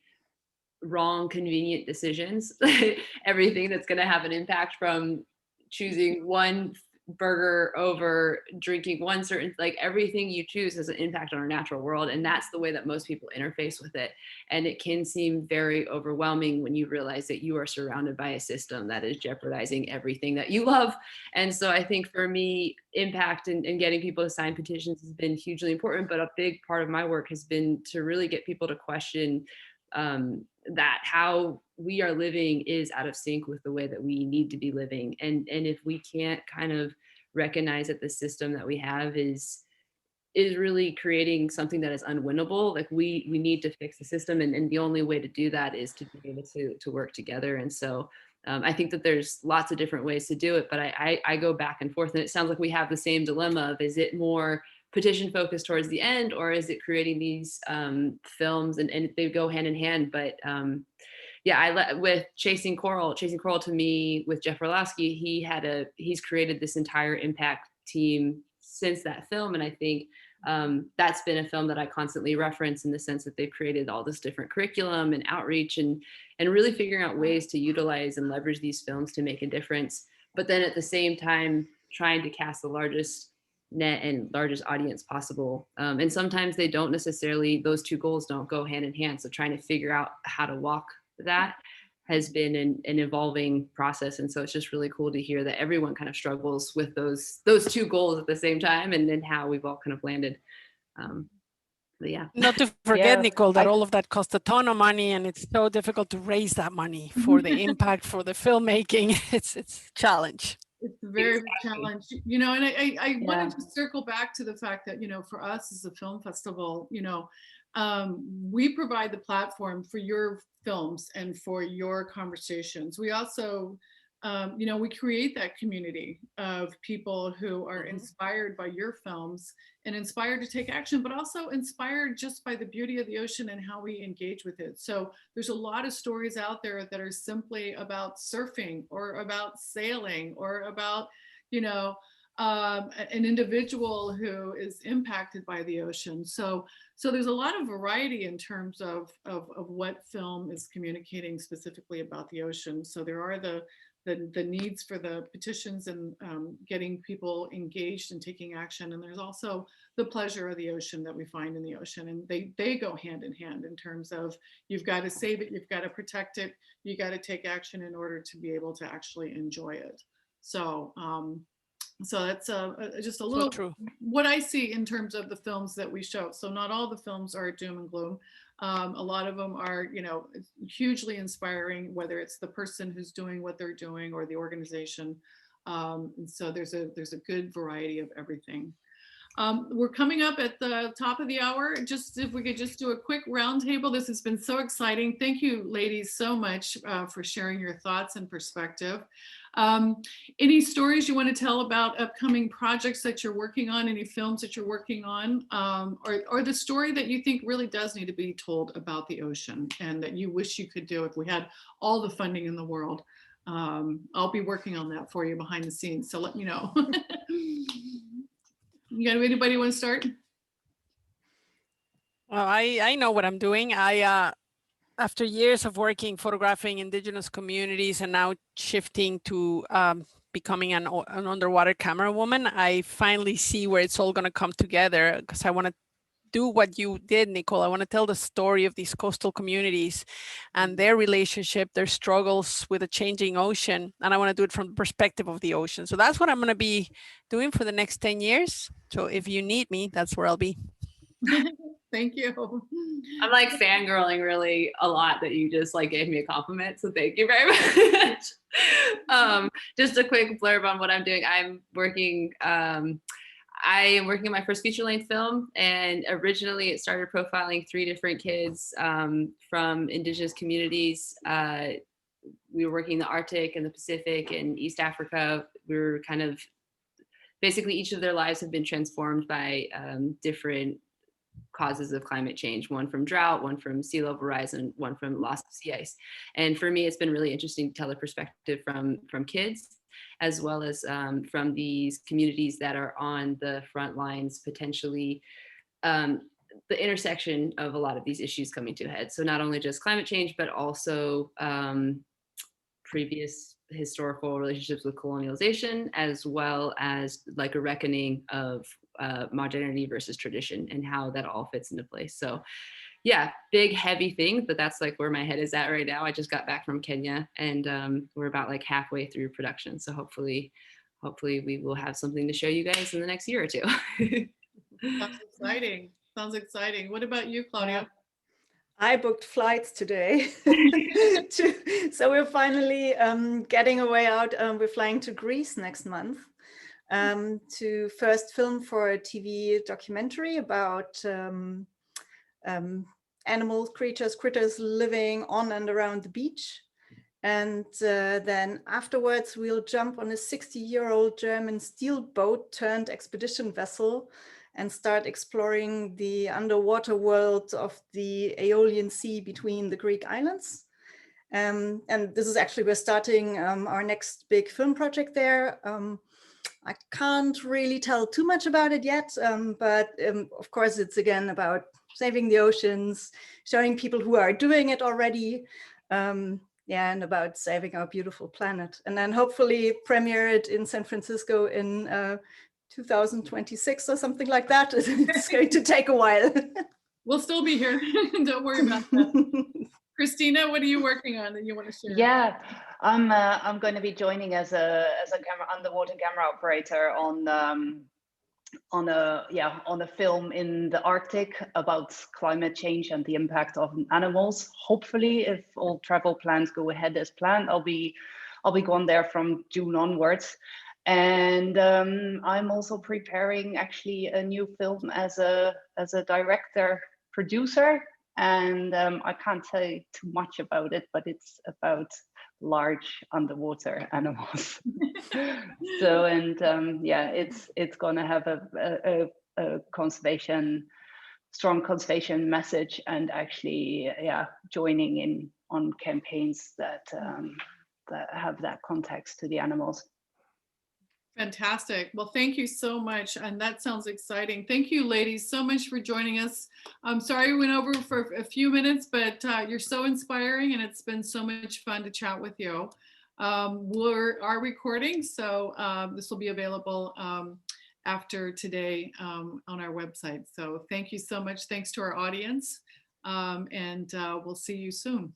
wrong, convenient decisions. Everything that's going to have an impact, from choosing one burger over drinking one certain, like everything you choose has an impact on our natural world. And that's the way that most people interface with it. And it can seem very overwhelming when you realize that you are surrounded by a system that is jeopardizing everything that you love. And so I think for me, impact and getting people to sign petitions has been hugely important. But a big part of my work has been to really get people to question that how we are living is out of sync with the way that we need to be living. And if we can't kind of recognize that the system that we have is really creating something that is unwinnable, like we need to fix the system. And the only way to do that is to be able to work together. And so I think that there's lots of different ways to do it, but I go back and forth, and it sounds like we have the same dilemma of, is it more petition focused towards the end, or is it creating these films, and they go hand in hand. But yeah, with Chasing Coral to me, with Jeff Orlowski, he's created this entire impact team since that film. And I think that's been a film that I constantly reference, in the sense that they've created all this different curriculum and outreach, and really figuring out ways to utilize and leverage these films to make a difference. But then at the same time, trying to cast the largest net and largest audience possible. And sometimes they don't necessarily, those two goals don't go hand in hand. So trying to figure out how to walk that has been an evolving process. And so it's just really cool to hear that everyone kind of struggles with those two goals at the same time, and then how we've all kind of landed. But yeah. Not to forget, Yeah, Nicole, that all of that costs a ton of money, and it's so difficult to raise that money for the impact, for the filmmaking. It's a challenge. It's a very big challenge, you know, and I wanted to circle back to the fact that, you know, for us as a film festival, you know, we provide the platform for your films and for your conversations. We also you know, we create that community of people who are inspired by your films and inspired to take action, but also inspired just by the beauty of the ocean and how we engage with it. So there's a lot of stories out there that are simply about surfing or about sailing or about, you know, an individual who is impacted by the ocean. So there's a lot of variety in terms of what film is communicating specifically about the ocean. So there are the needs for the petitions and getting people engaged and taking action. And there's also the pleasure of the ocean that we find in the ocean. And they go hand in hand in terms of, you've got to save it, you've got to protect it, you got to take action in order to be able to actually enjoy it. So that's just a little what I see in terms of the films that we show. So not all the films are doom and gloom. A lot of them are, you know, hugely inspiring, whether it's the person who's doing what they're doing or the organization. And so there's a good variety of everything. We're coming up at the top of the hour. Just if we could just do a quick roundtable. This has been so exciting. Thank you, ladies, so much for sharing your thoughts and perspective. Any stories you want to tell about upcoming projects that you're working on, any films that you're working on, or the story that you think really does need to be told about the ocean and that you wish you could do if we had all the funding in the world? I'll be working on that for you behind the scenes, so let me know. You got anybody want to start? Well, I know what I'm doing. After years of working, photographing indigenous communities and now shifting to becoming an underwater camera woman, I finally see where it's all going to come together, because I want to do what you did, Nicole. I want to tell the story of these coastal communities and their relationship, their struggles with a changing ocean. And I want to do it from the perspective of the ocean. So that's what I'm going to be doing for the next 10 years. So if you need me, that's where I'll be. Thank you. I'm like fangirling really a lot that you just like gave me a compliment. So thank you very much. Just a quick blurb on what I'm doing. I am working on my first feature-length film, and originally it started profiling 3 different kids from indigenous communities. We were working in the Arctic and the Pacific and East Africa. We were kind of, basically each of their lives have been transformed by different causes of climate change, one from drought, one from sea level rise, and one from loss of sea ice. And for me, it's been really interesting to tell the perspective from kids, as well as from these communities that are on the front lines, potentially the intersection of a lot of these issues coming to a head. So not only just climate change, but also previous historical relationships with colonialization, as well as like a reckoning of modernity versus tradition and how that all fits into place. So yeah, big, heavy thing, but that's like where my head is at right now. I just got back from Kenya, and we're about like halfway through production. So hopefully we will have something to show you guys in the next year or two. Sounds exciting. Sounds exciting. What about you, Claudia? I booked flights today. So we're finally getting a way out. We're flying to Greece next month to first film for a TV documentary about animals, critters living on and around the beach. And then afterwards, we'll jump on a 60-year-old German steel boat turned expedition vessel and start exploring the underwater world of the Aeolian Sea between the Greek islands. And this is actually, we're starting our next big film project there. I can't really tell too much about it yet, but of course it's again about saving the oceans, showing people who are doing it already, and about saving our beautiful planet. And then hopefully premiere it in San Francisco in 2026 or something like that. It's going to take a while. We'll still be here. Don't worry about that. Christina, what are you working on that you want to share? Yeah, I'm going to be joining as a underwater camera operator on a film in the Arctic about climate change and the impact of animals. Hopefully, if all travel plans go ahead as planned, I'll be going there from June onwards. And I'm also preparing actually a new film as a director producer. And I can't say too much about it, but it's about large underwater animals. So, and yeah, it's gonna have a conservation, strong conservation message, and actually, yeah, joining in on campaigns that that have that context to the animals. Fantastic. Well, thank you so much. And that sounds exciting. Thank you, ladies, so much for joining us. I'm sorry we went over for a few minutes, but you're so inspiring and it's been so much fun to chat with you. We are recording, so this will be available after today on our website. So thank you so much. Thanks to our audience, and we'll see you soon.